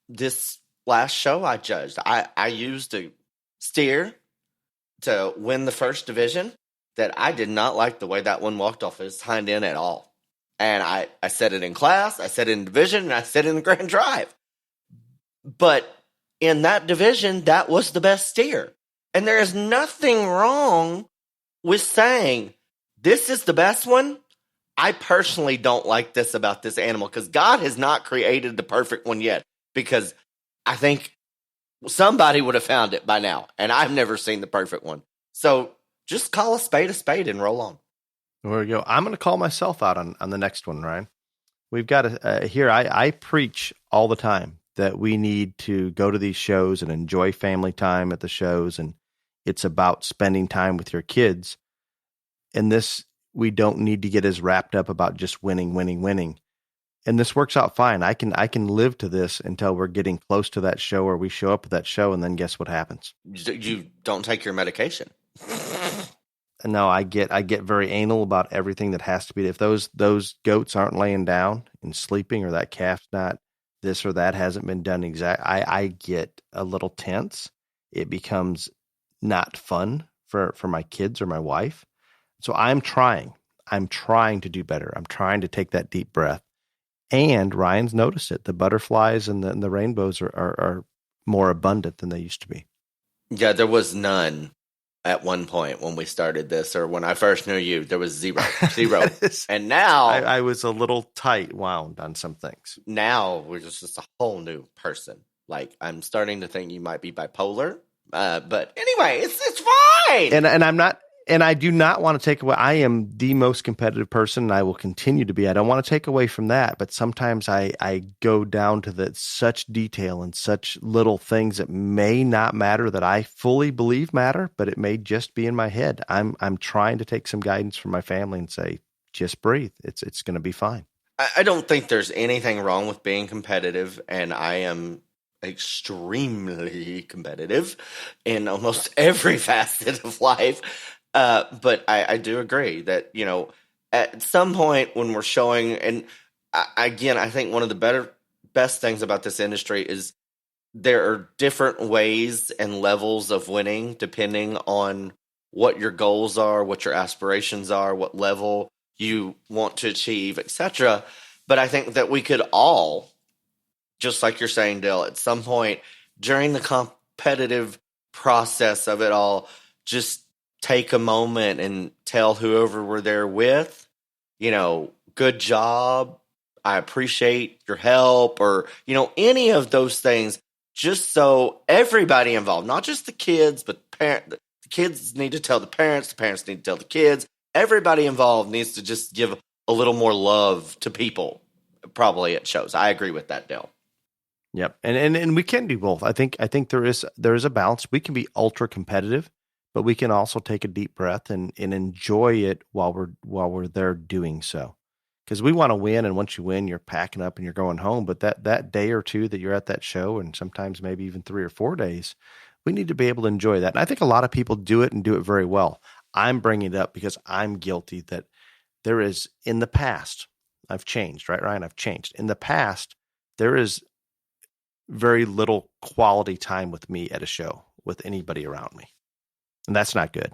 this last show I judged, I used a steer to win the first division that I did not like the way that one walked off his hind end at all. And I said it in class, I said it in division, and I said it in the grand drive. But in that division, that was the best steer. And there is nothing wrong with saying, this is the best one. I personally don't like this about this animal because God has not created the perfect one yet. Because I think somebody would have found it by now. And I've never seen the perfect one. So just call a spade and roll on. There we go. I'm going to call myself out on the next one, Ryan. We've got here. I preach all the time that we need to go to these shows and enjoy family time at the shows. And it's about spending time with your kids. And this, we don't need to get as wrapped up about just winning. And this works out fine. I can live to this until we're getting close to that show or we show up at that show. And then guess what happens? You don't take your medication. No, I get very anal about everything that has to be. If those goats aren't laying down and sleeping, or that calf's not, this or that hasn't been done exact, I get a little tense. It becomes not fun for my kids or my wife. So I'm trying to do better. I'm trying to take that deep breath. And Ryan's noticed it. The butterflies and the rainbows are more abundant than they used to be. Yeah, there was none at one point when we started this, or when I first knew you, there was zero. And now I was a little tight wound on some things. Now we're just a whole new person. Like, I'm starting to think you might be bipolar. But anyway, it's fine. And I'm not, and I do not want to take away. I am the most competitive person, and I will continue to be. I don't want to take away from that, but sometimes I go down to such detail and such little things that may not matter, that I fully believe matter, but it may just be in my head. I'm trying to take some guidance from my family and say, just breathe. It's going to be fine. I don't think there's anything wrong with being competitive, and I am extremely competitive in almost every facet of life. But I do agree that, at some point when we're showing, and I think one of the best things about this industry is there are different ways and levels of winning depending on what your goals are, what your aspirations are, what level you want to achieve, etc. But I think that we could all, just like you're saying, Dale, at some point during the competitive process of it all, just take a moment and tell whoever we're there with, good job, I appreciate your help, or, any of those things, just so everybody involved, not just the kids, but the kids need to tell the parents need to tell the kids, everybody involved needs to just give a little more love to people, probably at shows. I agree with that, Dale. Yep. And we can do both. I think there is a balance. We can be ultra competitive, but we can also take a deep breath and enjoy it while we're there doing so. Because we want to win, and once you win, you're packing up and you're going home. But that day or two that you're at that show, and sometimes maybe even 3 or 4 days, we need to be able to enjoy that. And I think a lot of people do it and do it very well. I'm bringing it up because I'm guilty that there is, in the past, I've changed, right, Ryan? I've changed. In the past, there is very little quality time with me at a show with anybody around me. And that's not good.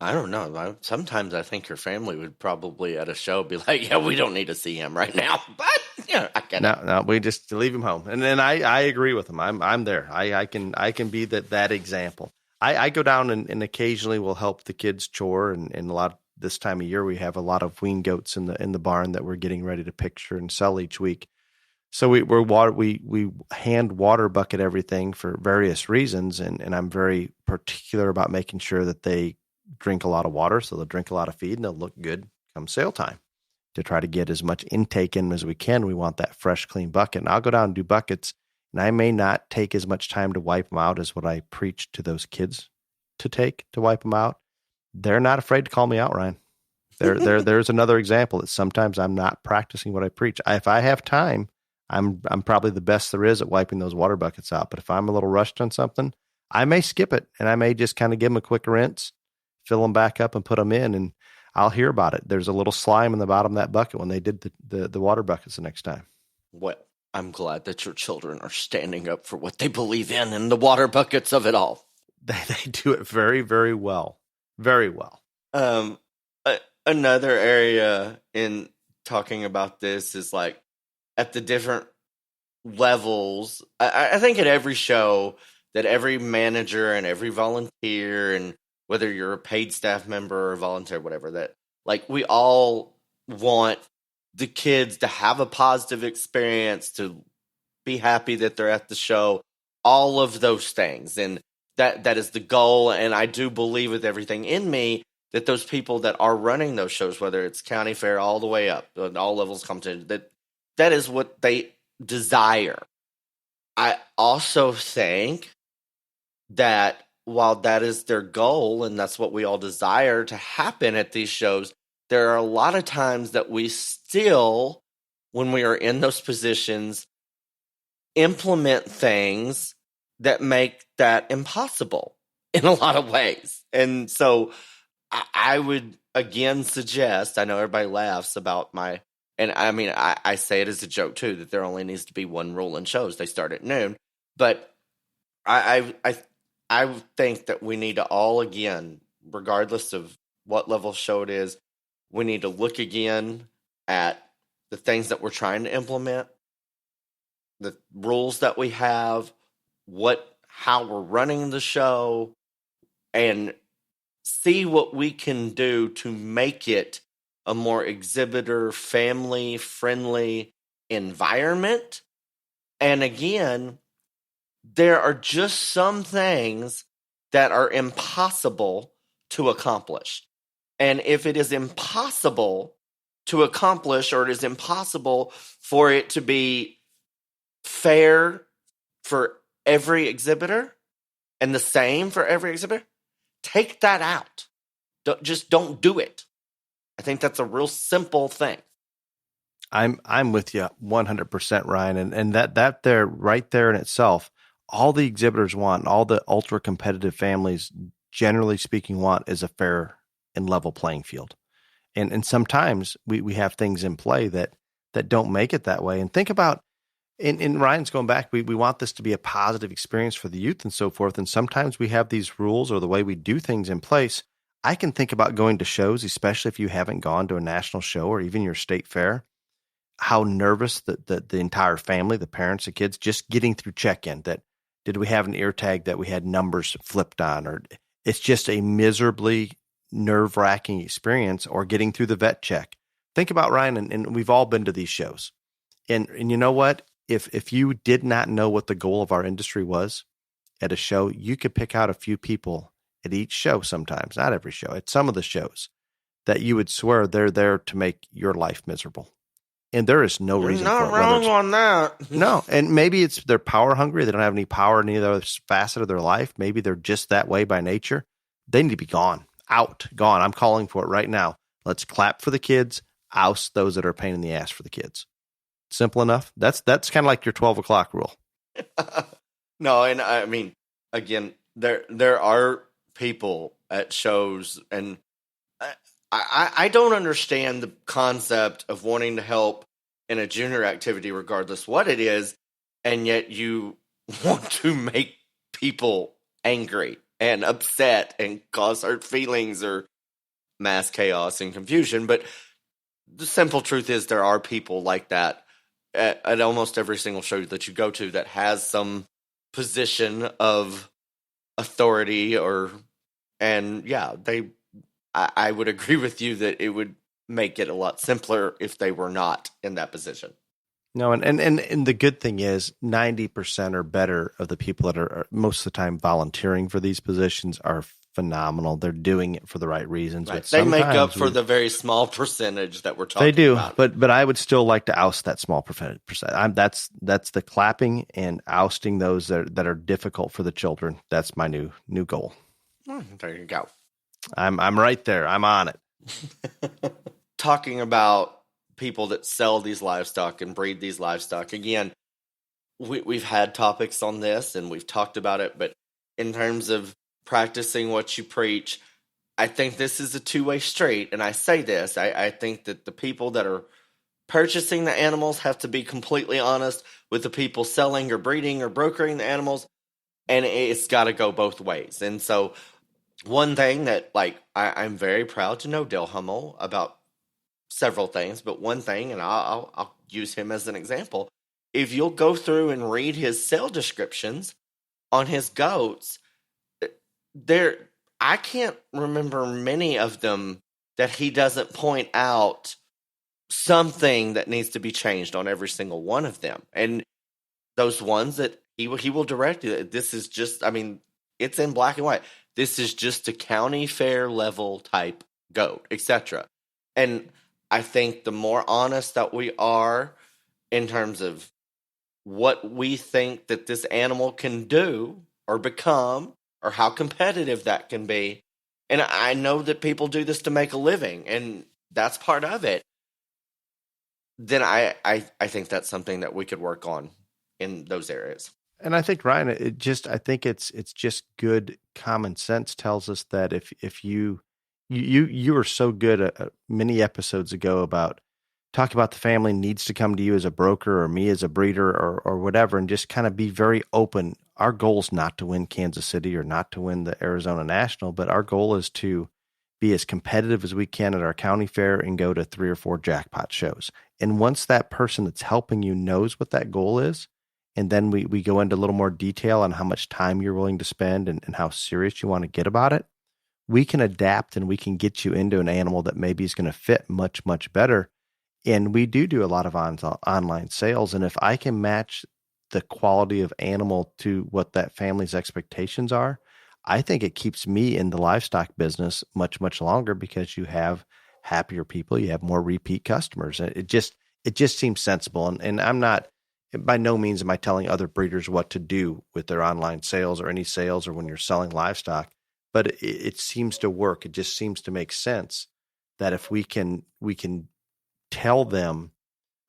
I don't know. Sometimes I think your family would probably at a show be like, yeah, we don't need to see him right now. But I get it. No, we just leave him home. And then I agree with him. I'm there. I can be that example. I go down and occasionally will help the kids chore, and a lot of this time of year we have a lot of wean goats in the barn that we're getting ready to picture and sell each week. So we hand water bucket everything for various reasons, and I'm very particular about making sure that they drink a lot of water, so they'll drink a lot of feed and they'll look good come sale time. To try to get as much intake in as we can, we want that fresh, clean bucket. And I'll go down and do buckets, and I may not take as much time to wipe them out as what I preach to those kids to take to wipe them out, they're not afraid to call me out, Ryan. There's another example that sometimes I'm not practicing what I preach. If I have time, I'm probably the best there is at wiping those water buckets out. But if I'm a little rushed on something, I may skip it, and I may just kind of give them a quick rinse, fill them back up, and put them in, and I'll hear about it. There's a little slime in the bottom of that bucket when they did the water buckets the next time. Well, I'm glad that your children are standing up for what they believe in and the water buckets of it all. They do it very, very well. Very well. Another area in talking about this is like at the different levels. I think at every show that every manager and every volunteer, and whether you're a paid staff member or volunteer, whatever, that like we all want the kids to have a positive experience, to be happy that they're at the show, all of those things. And that is the goal. And I do believe with everything in me that those people that are running those shows, whether it's county fair all the way up, all levels competition, that is what they desire. I also think that while that is their goal and that's what we all desire to happen at these shows, there are a lot of times that we still, when we are in those positions, implement things that make that impossible in a lot of ways. And so I would again suggest, I know everybody laughs about and I mean, I say it as a joke too, that there only needs to be one rule in shows. They start at noon. But I think that we need to all, again, regardless of what level show it is, we need to look again at the things that we're trying to implement, the rules that we have, how we're running the show, and see what we can do to make it a more exhibitor, family-friendly environment. And again, there are just some things that are impossible to accomplish. And if it is impossible to accomplish, or it is impossible for it to be fair for every exhibitor and the same for every exhibitor, take that out. Don't do it. I think that's a real simple thing. I'm with you 100%, Ryan. And that there, right there in itself, all the exhibitors want, all the ultra competitive families, generally speaking, want is a fair and level playing field. And sometimes we have things in play that don't make it that way. And think about, and Ryan's going back, we want this to be a positive experience for the youth and so forth. And sometimes we have these rules or the way we do things in place. I can think about going to shows, especially if you haven't gone to a national show or even your state fair, how nervous the entire family, the parents, the kids, just getting through check-in, that did we have an ear tag that we had numbers flipped on, or it's just a miserably nerve-wracking experience, or getting through the vet check. Think about, Ryan, and we've all been to these shows. And you know what? If you did not know what the goal of our industry was at a show, you could pick out a few people at each show sometimes, not every show, at some of the shows, that you would swear they're there to make your life miserable. And there is no reason for it. Not wrong on that. No, and maybe it's they're power hungry. They don't have any power in any other facet of their life. Maybe they're just that way by nature. They need to be gone, gone. I'm calling for it right now. Let's clap for the kids, oust those that are a pain in the ass for the kids. Simple enough. That's kind of like your 12 o'clock rule. No, and I mean, again, there are people at shows, and I don't understand the concept of wanting to help in a junior activity, regardless what it is, and yet you want to make people angry and upset and cause hurt feelings or mass chaos and confusion. But the simple truth is there are people like that at almost every single show that you go to that has some position of authority, and yeah, I would agree with you that it would make it a lot simpler if they were not in that position. No, and the good thing is 90% or better of the people that are most of the time volunteering for these positions are phenomenal. They're doing it for the right reasons. Right. They make up for the very small percentage that we're talking about. They do, but I would still like to oust that small percent. That's the clapping and ousting those that are difficult for the children. That's my new goal. There you go. I'm right there. I'm on it. Talking about people that sell these livestock and breed these livestock, again, we've had topics on this and we've talked about it, but in terms of practicing what you preach, I think this is a two-way street. And I say this, I think that the people that are purchasing the animals have to be completely honest with the people selling or breeding or brokering the animals, and it's got to go both ways. And so one thing that, like, I'm very proud to know Dale Hummel about several things, but one thing, and I'll use him as an example, if you'll go through and read his sale descriptions on his goats, I can't remember many of them that he doesn't point out something that needs to be changed on every single one of them. And those ones that he will direct you, this is just, I mean, it's in black and white. This is just a county fair level type goat, etc. And I think the more honest that we are in terms of what we think that this animal can do or become, or how competitive that can be. And I know that people do this to make a living, and that's part of it. Then I think that's something that we could work on in those areas. And I think, Ryan, I think it's just good common sense tells us that if you were so good many episodes ago about talk about the family needs to come to you as a broker or me as a breeder or whatever, and just kind of be very open. Our goal is not to win Kansas City or not to win the Arizona National, but our goal is to be as competitive as we can at our county fair and go to 3 or 4 jackpot shows. And once that person that's helping you knows what that goal is, and then we go into a little more detail on how much time you're willing to spend and how serious you want to get about it, we can adapt and we can get you into an animal that maybe is going to fit much, much better. And we do a lot of online sales. And if I can match the quality of animal to what that family's expectations are, I think it keeps me in the livestock business much, much longer because you have happier people, you have more repeat customers. It just seems sensible. And I'm not, by no means am I telling other breeders what to do with their online sales or any sales or when you're selling livestock, but it seems to work. It just seems to make sense that if we can tell them,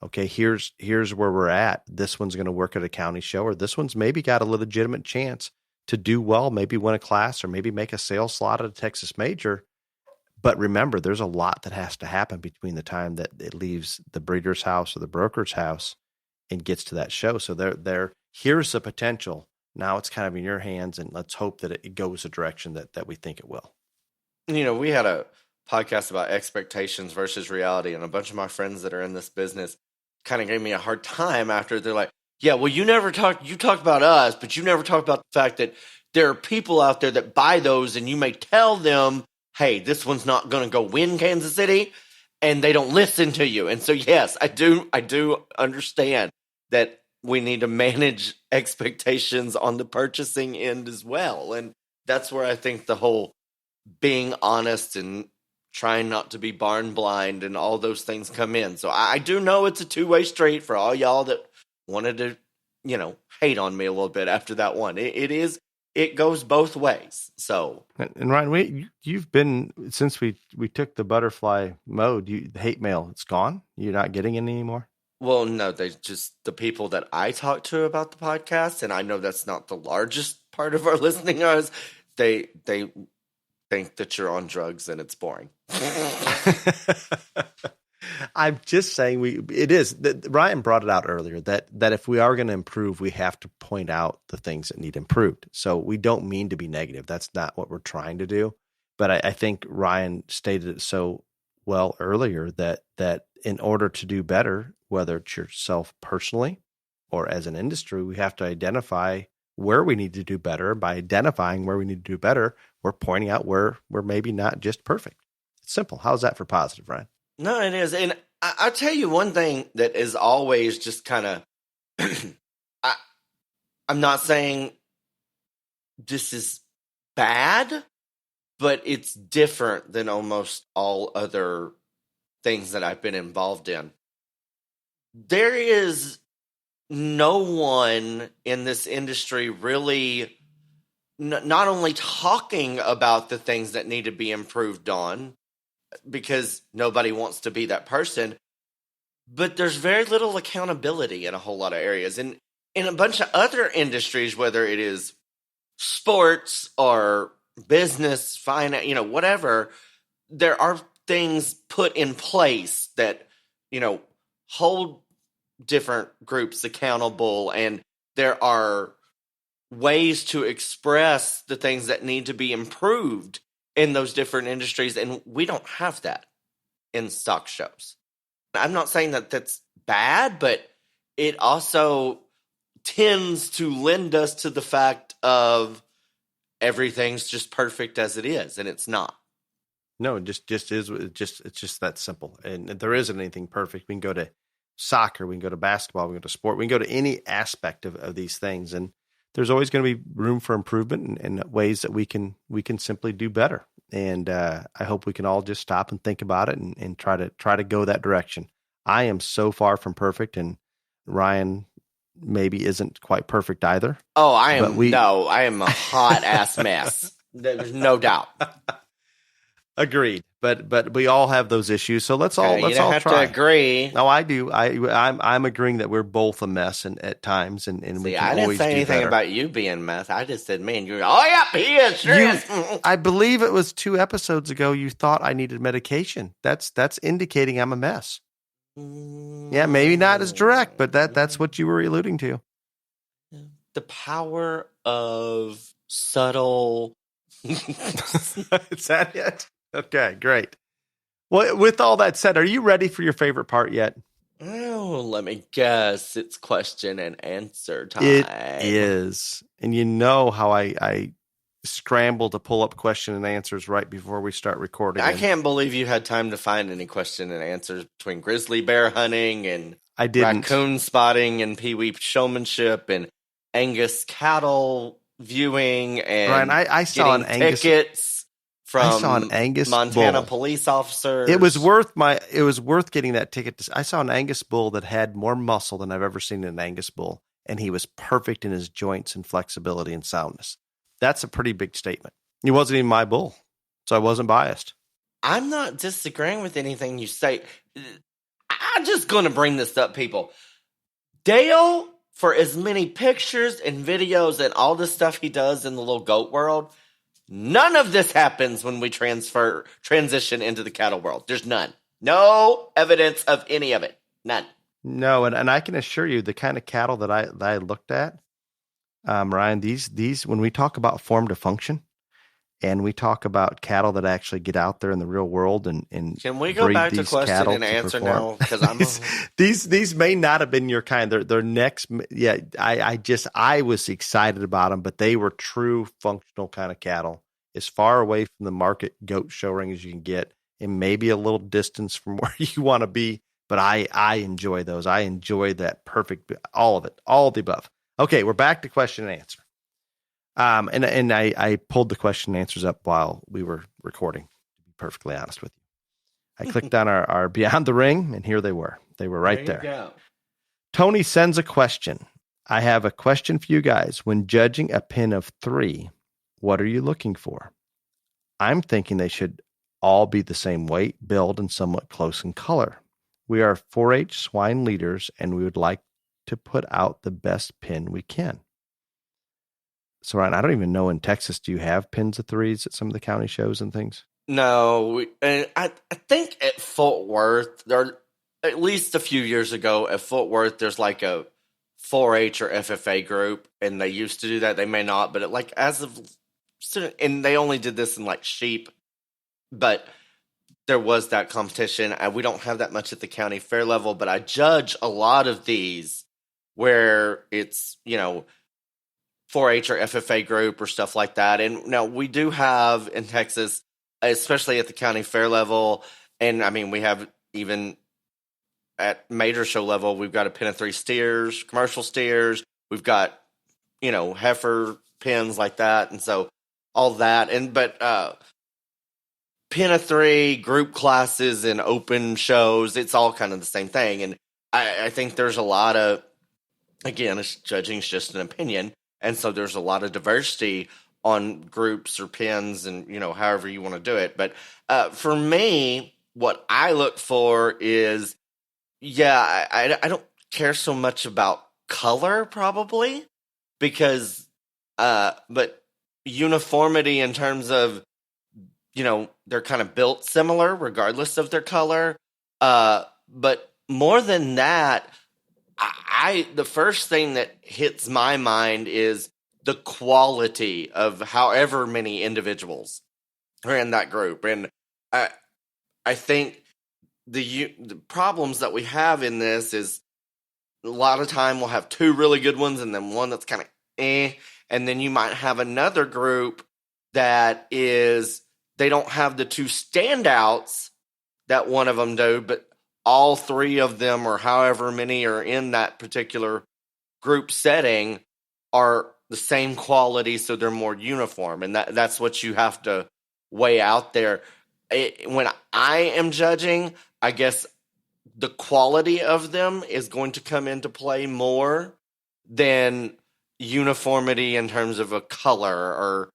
okay, here's where we're at. This one's going to work at a county show, or this one's maybe got a legitimate chance to do well, maybe win a class, or maybe make a sales slot at a Texas major. But remember, there's a lot that has to happen between the time that it leaves the breeder's house or the broker's house and gets to that show. So here's the potential. Now it's kind of in your hands, and let's hope that it goes the direction that we think it will. You know, we had a podcast about expectations versus reality, and a bunch of my friends that are in this business kind of gave me a hard time after. They're like, yeah, well, you talk about us, but you never talk about the fact that there are people out there that buy those, and you may tell them, hey, this one's not going to go win Kansas City, and they don't listen to you. And so, yes, I do understand that we need to manage expectations on the purchasing end as well. And that's where I think the whole being honest and trying not to be barn blind and all those things come in. So I do know it's a two-way street for all y'all that wanted to, hate on me a little bit after that one. It goes both ways. So, and Ryan, you've been, since we took the butterfly mode, the hate mail, it's gone. You're not getting it anymore. Well, no, they just, the people that I talk to about the podcast, and I know that's not the largest part of our listening hours, they think that you're on drugs and it's boring. I'm just saying it is. Ryan brought it out earlier that if we are going to improve, we have to point out the things that need improved. So we don't mean to be negative. That's not what we're trying to do. But I think Ryan stated it so well earlier that in order to do better, whether it's yourself personally or as an industry, we have to identify where we need to do better. By identifying where we need to do better, we're pointing out where we're maybe not just perfect. It's simple. How's that for positive, Ryan? No, it is. And I'll tell you one thing that is always just kind of, I'm not saying this is bad, but it's different than almost all other things that I've been involved in. There is no one in this industry really not only talking about the things that need to be improved on, because nobody wants to be that person, but there's very little accountability in a whole lot of areas. And in a bunch of other industries, whether it is sports or business, finance, whatever, there are things put in place that, hold different groups accountable, and there are ways to express the things that need to be improved in those different industries, and we don't have that in stock shows. I'm not saying that that's bad, but it also tends to lend us to the fact of everything's just perfect as it is, and it's not. No, it just is. It's just that simple, and there isn't anything perfect. We can go to soccer, we can go to basketball, we can go to sport, we can go to any aspect of these things, and there's always going to be room for improvement and ways that we can simply do better. And I hope we can all just stop and think about it and try to go that direction. I am so far from perfect, and Ryan maybe isn't quite perfect either. Oh, I am a hot ass mess. There's no doubt. Agreed. But we all have those issues, so let's all you don't have try. to agree. No, I do. I'm agreeing that we're both a mess at times, and we can I didn't always say do anything better. about you being a mess. I just said, man, you're. Oh yeah, he is. Sure is. I believe it was 2 episodes ago. You thought I needed medication. That's indicating I'm a mess. Yeah, maybe not as direct, but that's what you were alluding to. The power of subtle. Is that it? Okay, great. Well, with all that said, are you ready for your favorite part yet? Oh, let me guess. It's question and answer time. It is. And you know how I scramble to pull up question and answers right before we start recording. I can't believe you had time to find any question and answers between grizzly bear hunting and raccoon spotting and Pee-wee showmanship and Angus cattle viewing and Ryan, I saw an Angus tickets from Montana bull. Police officers. It was worth getting that ticket. I saw an Angus bull that had more muscle than I've ever seen in an Angus bull, and he was perfect in his joints and flexibility and soundness. That's a pretty big statement. He wasn't even my bull, so I wasn't biased. I'm not disagreeing with anything you say. I'm just going to bring this up, people. Dale, for as many pictures and videos and all the stuff he does in the little goat world, none of this happens when we transition into the cattle world. There's none. No evidence of any of it. None. No, and I can assure you, the kind of cattle that I looked at, Ryan, these when we talk about form to function, and we talk about cattle that actually get out there in the real world and can we go back to question and answer now? Because I'm these may not have been your kind. Their necks, yeah. I was excited about them, but they were true functional kind of cattle, as far away from the market goat show ring as you can get, and maybe a little distance from where you want to be. But I enjoy those. I enjoy that perfect, all of it, all of the above. Okay, we're back to question and answer. And I pulled the question and answers up while we were recording, to be perfectly honest with you. I clicked on our Beyond the Ring, and here they were. They were right there. Go. Tony sends a question. I have a question for you guys. When judging a pin of 3, what are you looking for? I'm thinking they should all be the same weight, build, and somewhat close in color. We are 4-H swine leaders, and we would like to put out the best pin we can. So, Ryan, I don't even know in Texas, do you have pins of 3s at some of the county shows and things? No, and I think at Fort Worth, there, at least a few years ago at Fort Worth, there's like a 4-H or FFA group, and they used to do that. They may not, but and they only did this in like sheep, but there was that competition. We don't have that much at the county fair level, but I judge a lot of these where it's, 4-H or FFA group or stuff like that. And now we do have in Texas, especially at the county fair level, and I mean, we have even at major show level, we've got a pin of 3 steers, commercial steers. We've got, heifer pins like that. And so all that. But pin of 3, group classes and open shows, it's all kind of the same thing. And I think there's a lot of, again, judging is just an opinion. And so there's a lot of diversity on groups or pins and, however you want to do it. But for me, what I look for is, I don't care so much about color probably because, but uniformity in terms of, they're kind of built similar regardless of their color. But more than that, the first thing that hits my mind is the quality of however many individuals are in that group. And I think the problems that we have in this is a lot of time we'll have two really good ones and then one that's kind of and then you might have another group that is, they don't have the two standouts that one of them do, but all three of them or however many are in that particular group setting are the same quality, so they're more uniform. And that's what you have to weigh out there. When I am judging, I guess the quality of them is going to come into play more than uniformity in terms of a color or,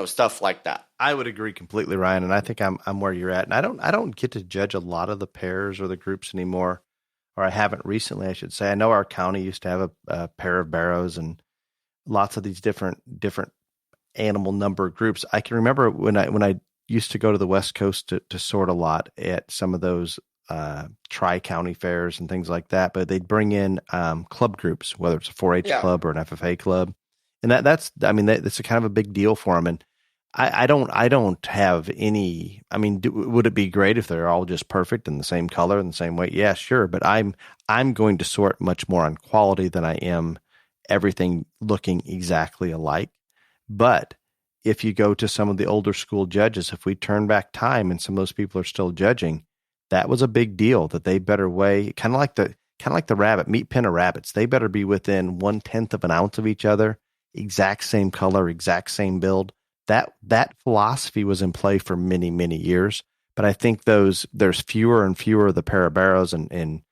stuff like that. I would agree completely, Ryan, and I think I'm where you're at. And I don't get to judge a lot of the pairs or the groups anymore, or I haven't recently, I should say. I know our county used to have a pair of barrows and lots of these different animal number groups. I can remember when I used to go to the West Coast to sort a lot at some of those tri-county fairs and things like that, but they'd bring in club groups, whether it's a 4-H club or an FFA club. And that's a kind of a big deal for them. And I don't have any, would it be great if they're all just perfect and the same color and the same weight? Yeah, sure. But I'm going to sort much more on quality than I am everything looking exactly alike. But if you go to some of the older school judges, if we turn back time and some of those people are still judging, that was a big deal that they better weigh kind of like the rabbit meat pen of rabbits. They better be within 1/10 of an ounce of each other, exact same color, exact same build. That philosophy was in play for many, many years. But I think there's fewer and fewer of the parabarrows and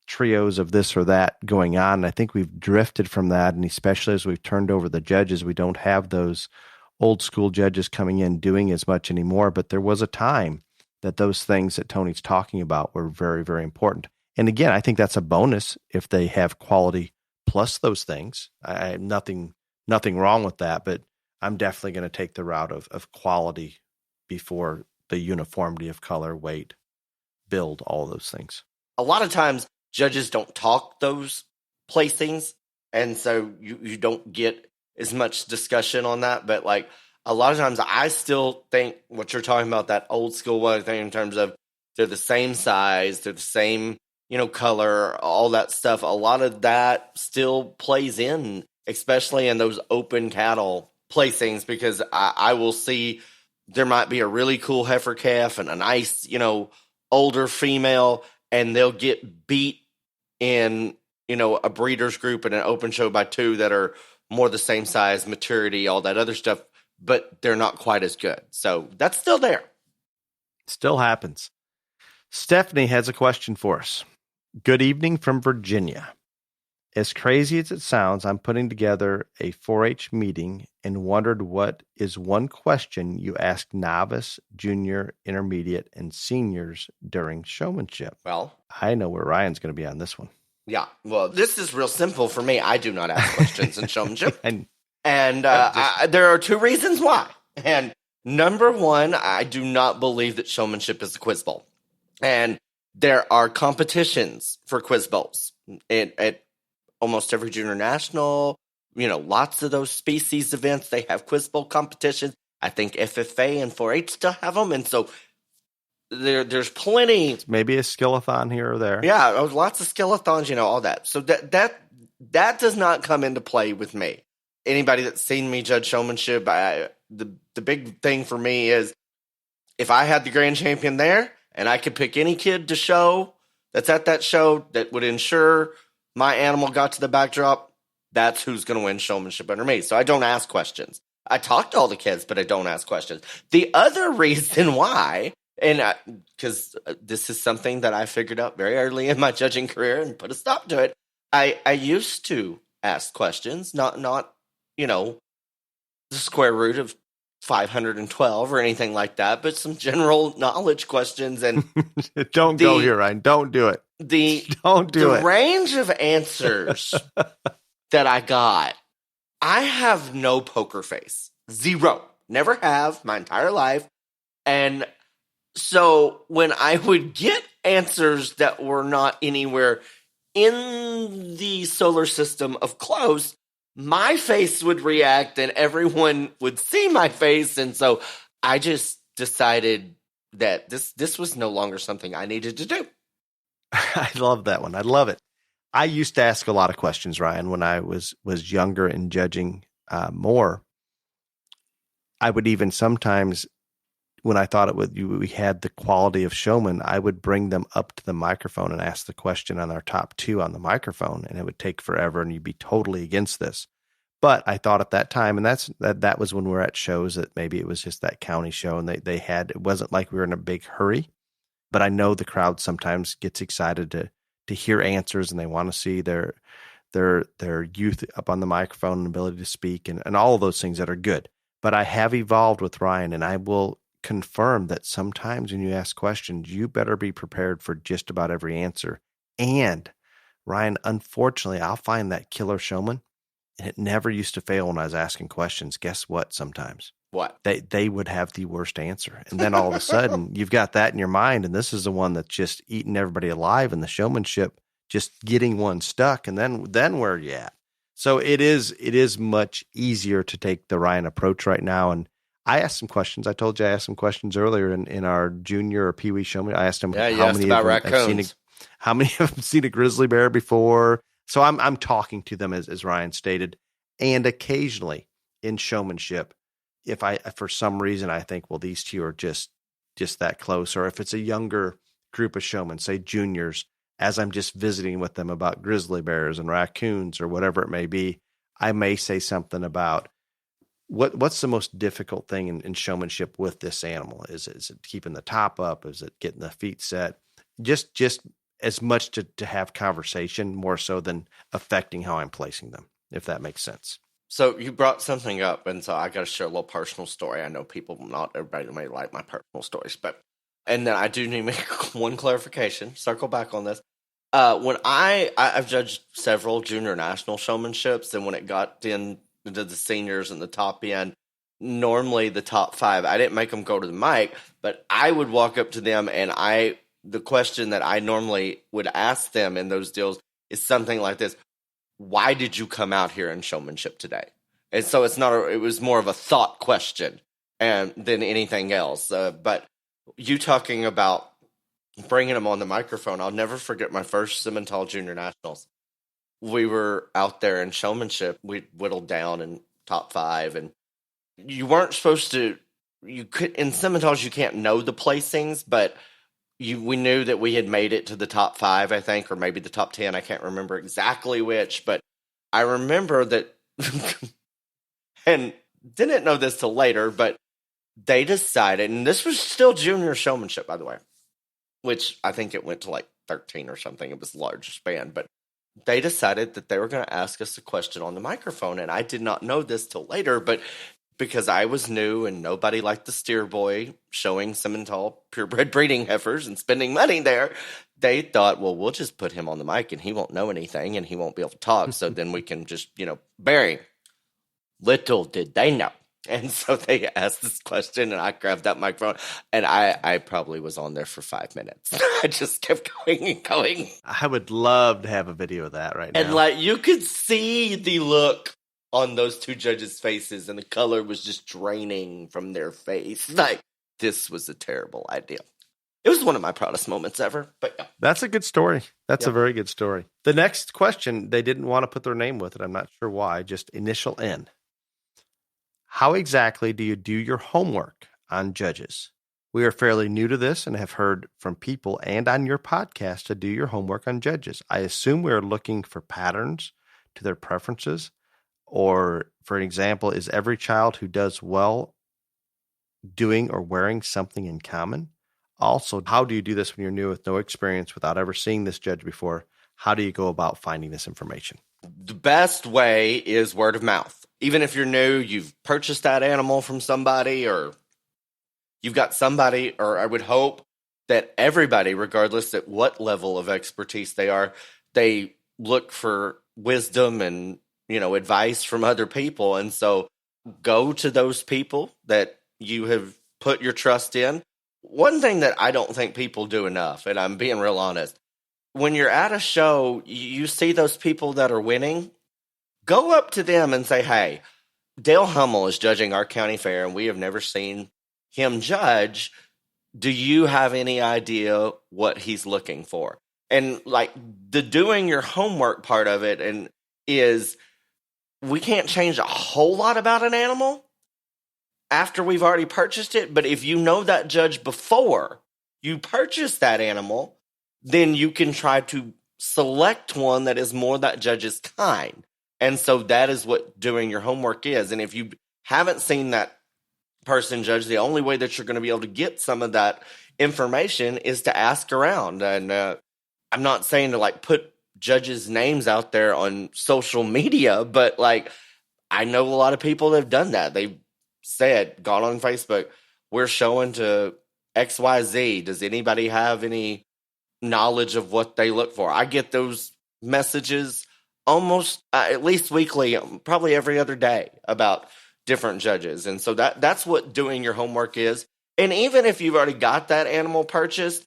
trios of this or that going on. And I think we've drifted from that. And especially as we've turned over the judges, we don't have those old school judges coming in doing as much anymore. But there was a time that those things that Tony's talking about were very, very important. And again, I think that's a bonus if they have quality plus those things. I have nothing wrong with that, but I'm definitely going to take the route of quality before the uniformity of color, weight, build, all those things. A lot of times judges don't talk those placings, and so you don't get as much discussion on that. But like a lot of times I still think what you're talking about, that old school one thing in terms of they're the same size, they're the same, color, all that stuff. A lot of that still plays in, especially in those open cattle placings, because I will see there might be a really cool heifer calf and a nice, older female, and they'll get beat in, a breeder's group and an open show by two that are more the same size, maturity, all that other stuff, but they're not quite as good. So that's still there. Still happens. Stephanie has a question for us. Good evening from Virginia. As crazy as it sounds, I'm putting together a 4-H meeting and wondered what is one question you ask novice, junior, intermediate, and seniors during showmanship. Well, I know where Ryan's going to be on this one. Yeah, well, this is real simple for me. I do not ask questions in showmanship. and there are two reasons why. And number one, I do not believe that showmanship is a quiz bowl. And there are competitions for quiz bowls at almost every junior national, lots of those species events, they have quiz bowl competitions. I think FFA and 4-H still have them. And so there's plenty. It's maybe a skillathon here or there. Yeah, lots of skillathons, all that. So that does not come into play with me. Anybody that's seen me judge showmanship, the big thing for me is if I had the grand champion there and I could pick any kid to show that's at that show that would ensure my animal got to the backdrop, that's who's going to win showmanship under me. So I don't ask questions. I talk to all the kids, but I don't ask questions. The other reason why, and because this is something that I figured out very early in my judging career and put a stop to it, I used to ask questions, not the square root of 512 or anything like that, but some general knowledge questions. And don't go here, Ryan. Don't do it. The range of answers that I got, I have no poker face. Zero. Never have my entire life. And so when I would get answers that were not anywhere in the solar system of close, my face would react and everyone would see my face. And so I just decided that this was no longer something I needed to do. I love that one. I love it. I used to ask a lot of questions, Ryan, when I was younger and judging more. I would even sometimes, when I thought we had the quality of showman, I would bring them up to the microphone and ask the question on our top two on the microphone, and it would take forever, and you'd be totally against this. But I thought at that time, and that was when we were at shows that maybe it was just that county show, and they had, it wasn't like we were in a big hurry. But I know the crowd sometimes gets excited to hear answers, and they want to see their youth up on the microphone and ability to speak and all of those things that are good. But I have evolved with Ryan, and I will confirm that sometimes when you ask questions, you better be prepared for just about every answer. And Ryan, unfortunately, I'll find that killer showman, and it never used to fail when I was asking questions. Guess what? Sometimes. What? They would have the worst answer. And then all of a sudden you've got that in your mind. And this is the one that's just eating everybody alive, and the showmanship just getting one stuck. And then where are you at? So it is much easier to take the Ryan approach right now. And I asked some questions. I told you I asked some questions earlier in our junior or peewee showman. I asked him how many have seen a grizzly bear before. So I'm talking to them as Ryan stated. And occasionally in showmanship, if for some reason I think, well, these two are just that close, or if it's a younger group of showmen, say juniors, as I'm just visiting with them about grizzly bears and raccoons or whatever it may be, I may say something about what's the most difficult thing in showmanship with this animal? Is it keeping the top up? Is it getting the feet set? Just as much to have conversation more so than affecting how I'm placing them, if that makes sense. So you brought something up, and so I got to share a little personal story. I know not everybody may like my personal stories, and then I do need to make one clarification, circle back on this. When I've judged several junior national showmanships, and when it got into the seniors and the top end, normally the top five, I didn't make them go to the mic, but I would walk up to them, and the question that I normally would ask them in those deals is something like this: why did you come out here in showmanship today? And so it was more of a thought question than anything else. But you talking about bringing them on the microphone, I'll never forget my first Simmental Junior Nationals. We were out there in showmanship. We whittled down in top five, and you weren't supposed to, in Simmentals, you can't know the placings, but we knew that we had made it to the top five, I think, or maybe the top 10. I can't remember exactly which, but I remember that, and didn't know this till later, but they decided, and this was still junior showmanship, by the way, which I think it went to like 13 or something. It was a large span, but they decided that they were going to ask us a question on the microphone, and I did not know this till later, but because I was new and nobody liked the steer boy showing Simmental purebred breeding heifers and spending money there, they thought, well, we'll just put him on the mic and he won't know anything and he won't be able to talk. So then we can just, bury him. Little did they know. And so they asked this question, and I grabbed that microphone, and I probably was on there for 5 minutes. I just kept going and going. I would love to have a video of that right now. And you could see the look on those two judges' faces, and the color was just draining from their face. This was a terrible idea. It was one of my proudest moments ever. But yeah. That's a good story. That's a very good story. The next question, they didn't want to put their name with it. I'm not sure why. Just initial N. How exactly do you do your homework on judges? We are fairly new to this and have heard from people and on your podcast to do your homework on judges. I assume we are looking for patterns to their preferences. Or, for an example, is every child who does well doing or wearing something in common? Also, how do you do this when you're new with no experience, without ever seeing this judge before? How do you go about finding this information? The best way is word of mouth. even if you're new, you've purchased that animal from somebody, or you've got somebody, or I would hope that everybody, regardless at what level of expertise they are, they look for wisdom and, advice from other people. And so go to those people that you have put your trust in. One thing that I don't think people do enough, and I'm being real honest, when you're at a show, you see those people that are winning, go up to them and say, hey, Dale Hummel is judging our county fair, and we have never seen him judge. Do you have any idea what he's looking for? And like the doing your homework part of it and is we can't change a whole lot about an animal after we've already purchased it. But if you know that judge before you purchase that animal, then you can try to select one that is more that judge's kind. And so that is what doing your homework is. And if you haven't seen that person judge, the only way that you're going to be able to get some of that information is to ask around. And I'm not saying to like put judges' names out there on social media, but like I know a lot of people that have done that. They've said, gone on Facebook, we're showing to XYZ. Does anybody have any knowledge of what they look for? I get those messages almost at least weekly, probably every other day about different judges. And so that's what doing your homework is. And even if you've already got that animal purchased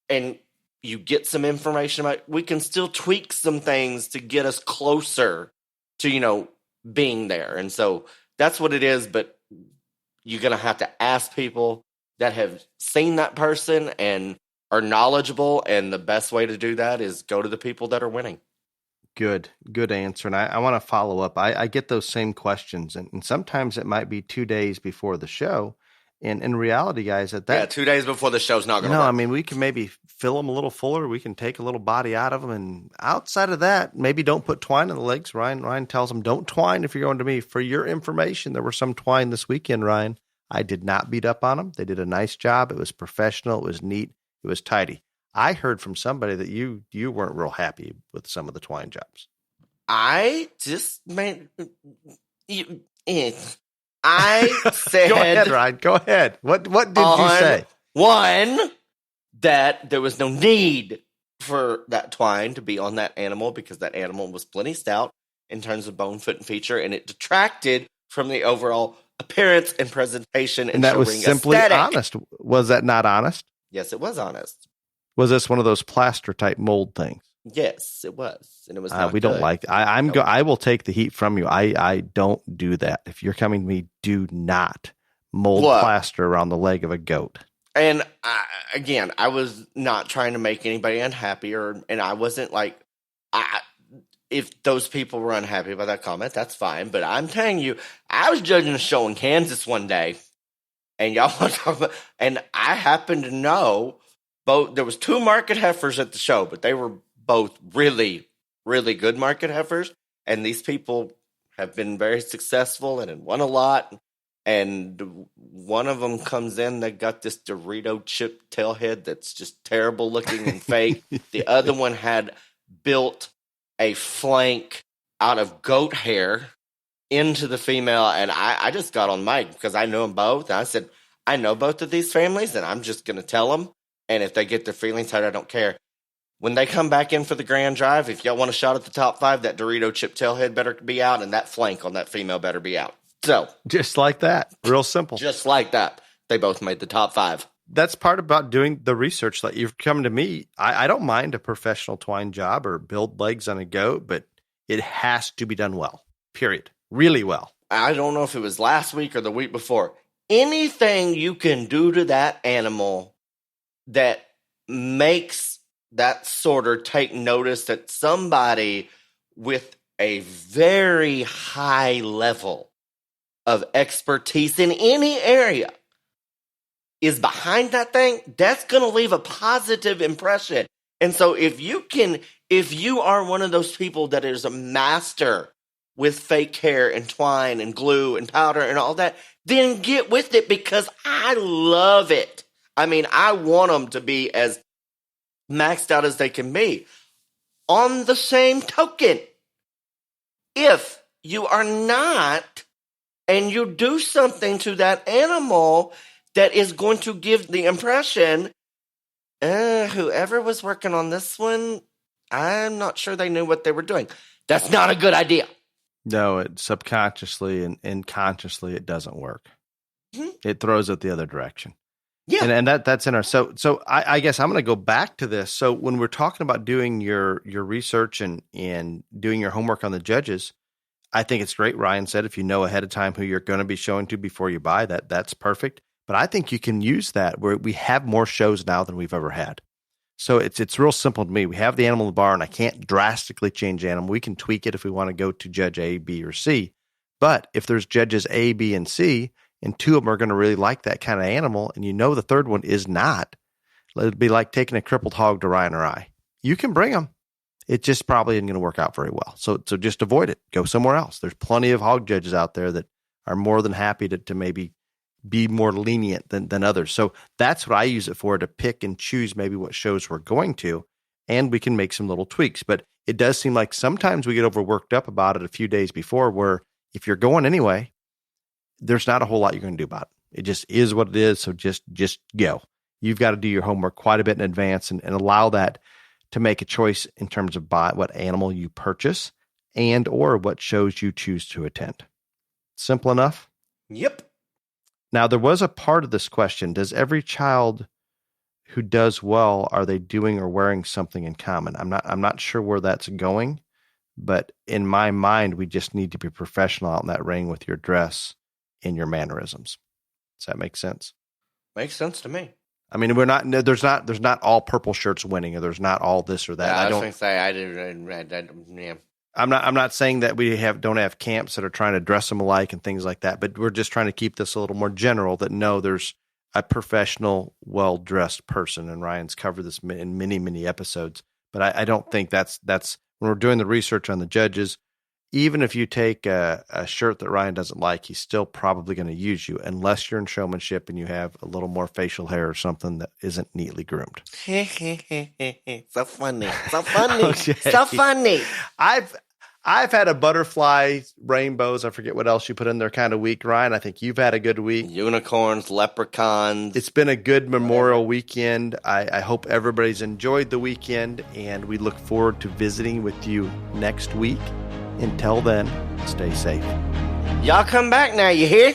and you get some information about it, we can still tweak some things to get us closer to, being there. And so that's what it is. But you're going to have to ask people that have seen that person and are knowledgeable. And the best way to do that is go to the people that are winning. Good answer. And I want to follow up. I get those same questions. And sometimes it might be 2 days before the show. And in reality, guys, 2 days before the show's not going to work. I mean, we can maybe fill them a little fuller. We can take a little body out of them. And outside of that, maybe don't put twine in the legs. Ryan tells them, don't twine if you're going to me. For your information, there were some twine this weekend, Ryan. I did not beat up on them. They did a nice job. It was professional. It was neat. It was tidy. I heard from somebody that you weren't real happy with some of the twine jobs. I just made I said, go ahead, Ryan. Go ahead. What did you say? One, that there was no need for that twine to be on that animal because that animal was plenty stout in terms of bone, foot, and feature, and it detracted from the overall appearance and presentation. And that was simply aesthetic. Honest. Was that not honest? Yes, it was honest. Was this one of those plaster type mold things? Yes, it was, and it was. Not we good. Don't like. I will take the heat from you. I don't do that. If you're coming to me, do not mold plaster around the leg of a goat. And again, I was not trying to make anybody unhappy, and I wasn't like, if those people were unhappy about that comment, that's fine. But I'm telling you, I was judging a show in Kansas one day, and y'all want to talk about, and I happened to know both. There was 2 market heifers at the show, but they were both really, really good market heifers. And these people have been very successful and won a lot. And one of them comes in, they got this Dorito chip tailhead that's just terrible looking and fake. The other one had built a flank out of goat hair into the female. And I just got on mic because I know them both. And I said, I know both of these families, and I'm just going to tell them. And if they get their feelings hurt, I don't care. When they come back in for the grand drive, if y'all want a shot at the top 5, that Dorito chip tailhead better be out, and that flank on that female better be out. So just like that, real simple. Just like that, they both made the top 5. That's part about doing the research. Like you've come to me, I don't mind a professional twine job or build legs on a goat, but it has to be done well. Period. Really well. I don't know if it was last week or the week before. Anything you can do to that animal that makes that sorter take notice that somebody with a very high level of expertise in any area is behind that thing, that's going to leave a positive impression. And so if you are one of those people that is a master with fake hair and twine and glue and powder and all that, then get with it, because I love it. I mean, I want them to be as maxed out as they can be. On the same token, if you are not, and you do something to that animal that is going to give the impression, whoever was working on this one, I'm not sure they knew what they were doing. That's not a good idea. No, it subconsciously and consciously it doesn't work. Mm-hmm. It throws it the other direction. Yeah. And that's in our, so I guess I'm going to go back to this. So when we're talking about doing your research and doing your homework on the judges, I think it's great. Ryan said, if you know ahead of time who you're going to be showing to before you buy that's perfect. But I think you can use that where we have more shows now than we've ever had. So it's real simple to me. We have the animal in the bar and I can't drastically change the animal. We can tweak it if we want to go to judge A, B, or C. But if there's judges A, B, and C, and two of them are going to really like that kind of animal, and the third one is not, it'd be like taking a crippled hog to Ryan or I. You can bring them. It just probably isn't going to work out very well. So just avoid it. Go somewhere else. There's plenty of hog judges out there that are more than happy to maybe be more lenient than others. So that's what I use it for, to pick and choose maybe what shows we're going to, and we can make some little tweaks. But it does seem like sometimes we get overworked up about it a few days before, where if you're going anyway, there's not a whole lot you're going to do about it. It just is what it is. So just go. You've got to do your homework quite a bit in advance and allow that to make a choice in terms of what animal you purchase and or what shows you choose to attend. Simple enough? Yep. Now, there was a part of this question. Does every child who does well, are they doing or wearing something in common? I'm not sure where that's going, but in my mind, we just need to be professional out in that ring with your dress and your mannerisms. Does that make sense? Makes sense to me. I mean, there's not all purple shirts winning, or there's not all this or that. Yeah, I was going to say, I did. Yeah. I'm not saying that we don't have camps that are trying to dress them alike and things like that, but we're just trying to keep this a little more general, that no, there's a professional, well-dressed person, and Ryan's covered this in many, many episodes. But I don't think that's when we're doing the research on the judges. Even if you take a shirt that Ryan doesn't like, he's still probably going to use you, unless you're in showmanship and you have a little more facial hair or something that isn't neatly groomed. So funny. So funny. Okay. So funny. I've had a butterfly, rainbows, I forget what else you put in there, kind of week, Ryan. I think you've had a good week. Unicorns, leprechauns. It's been a good Memorial weekend. I hope everybody's enjoyed the weekend, and we look forward to visiting with you next week. Until then, stay safe. Y'all come back now, you hear?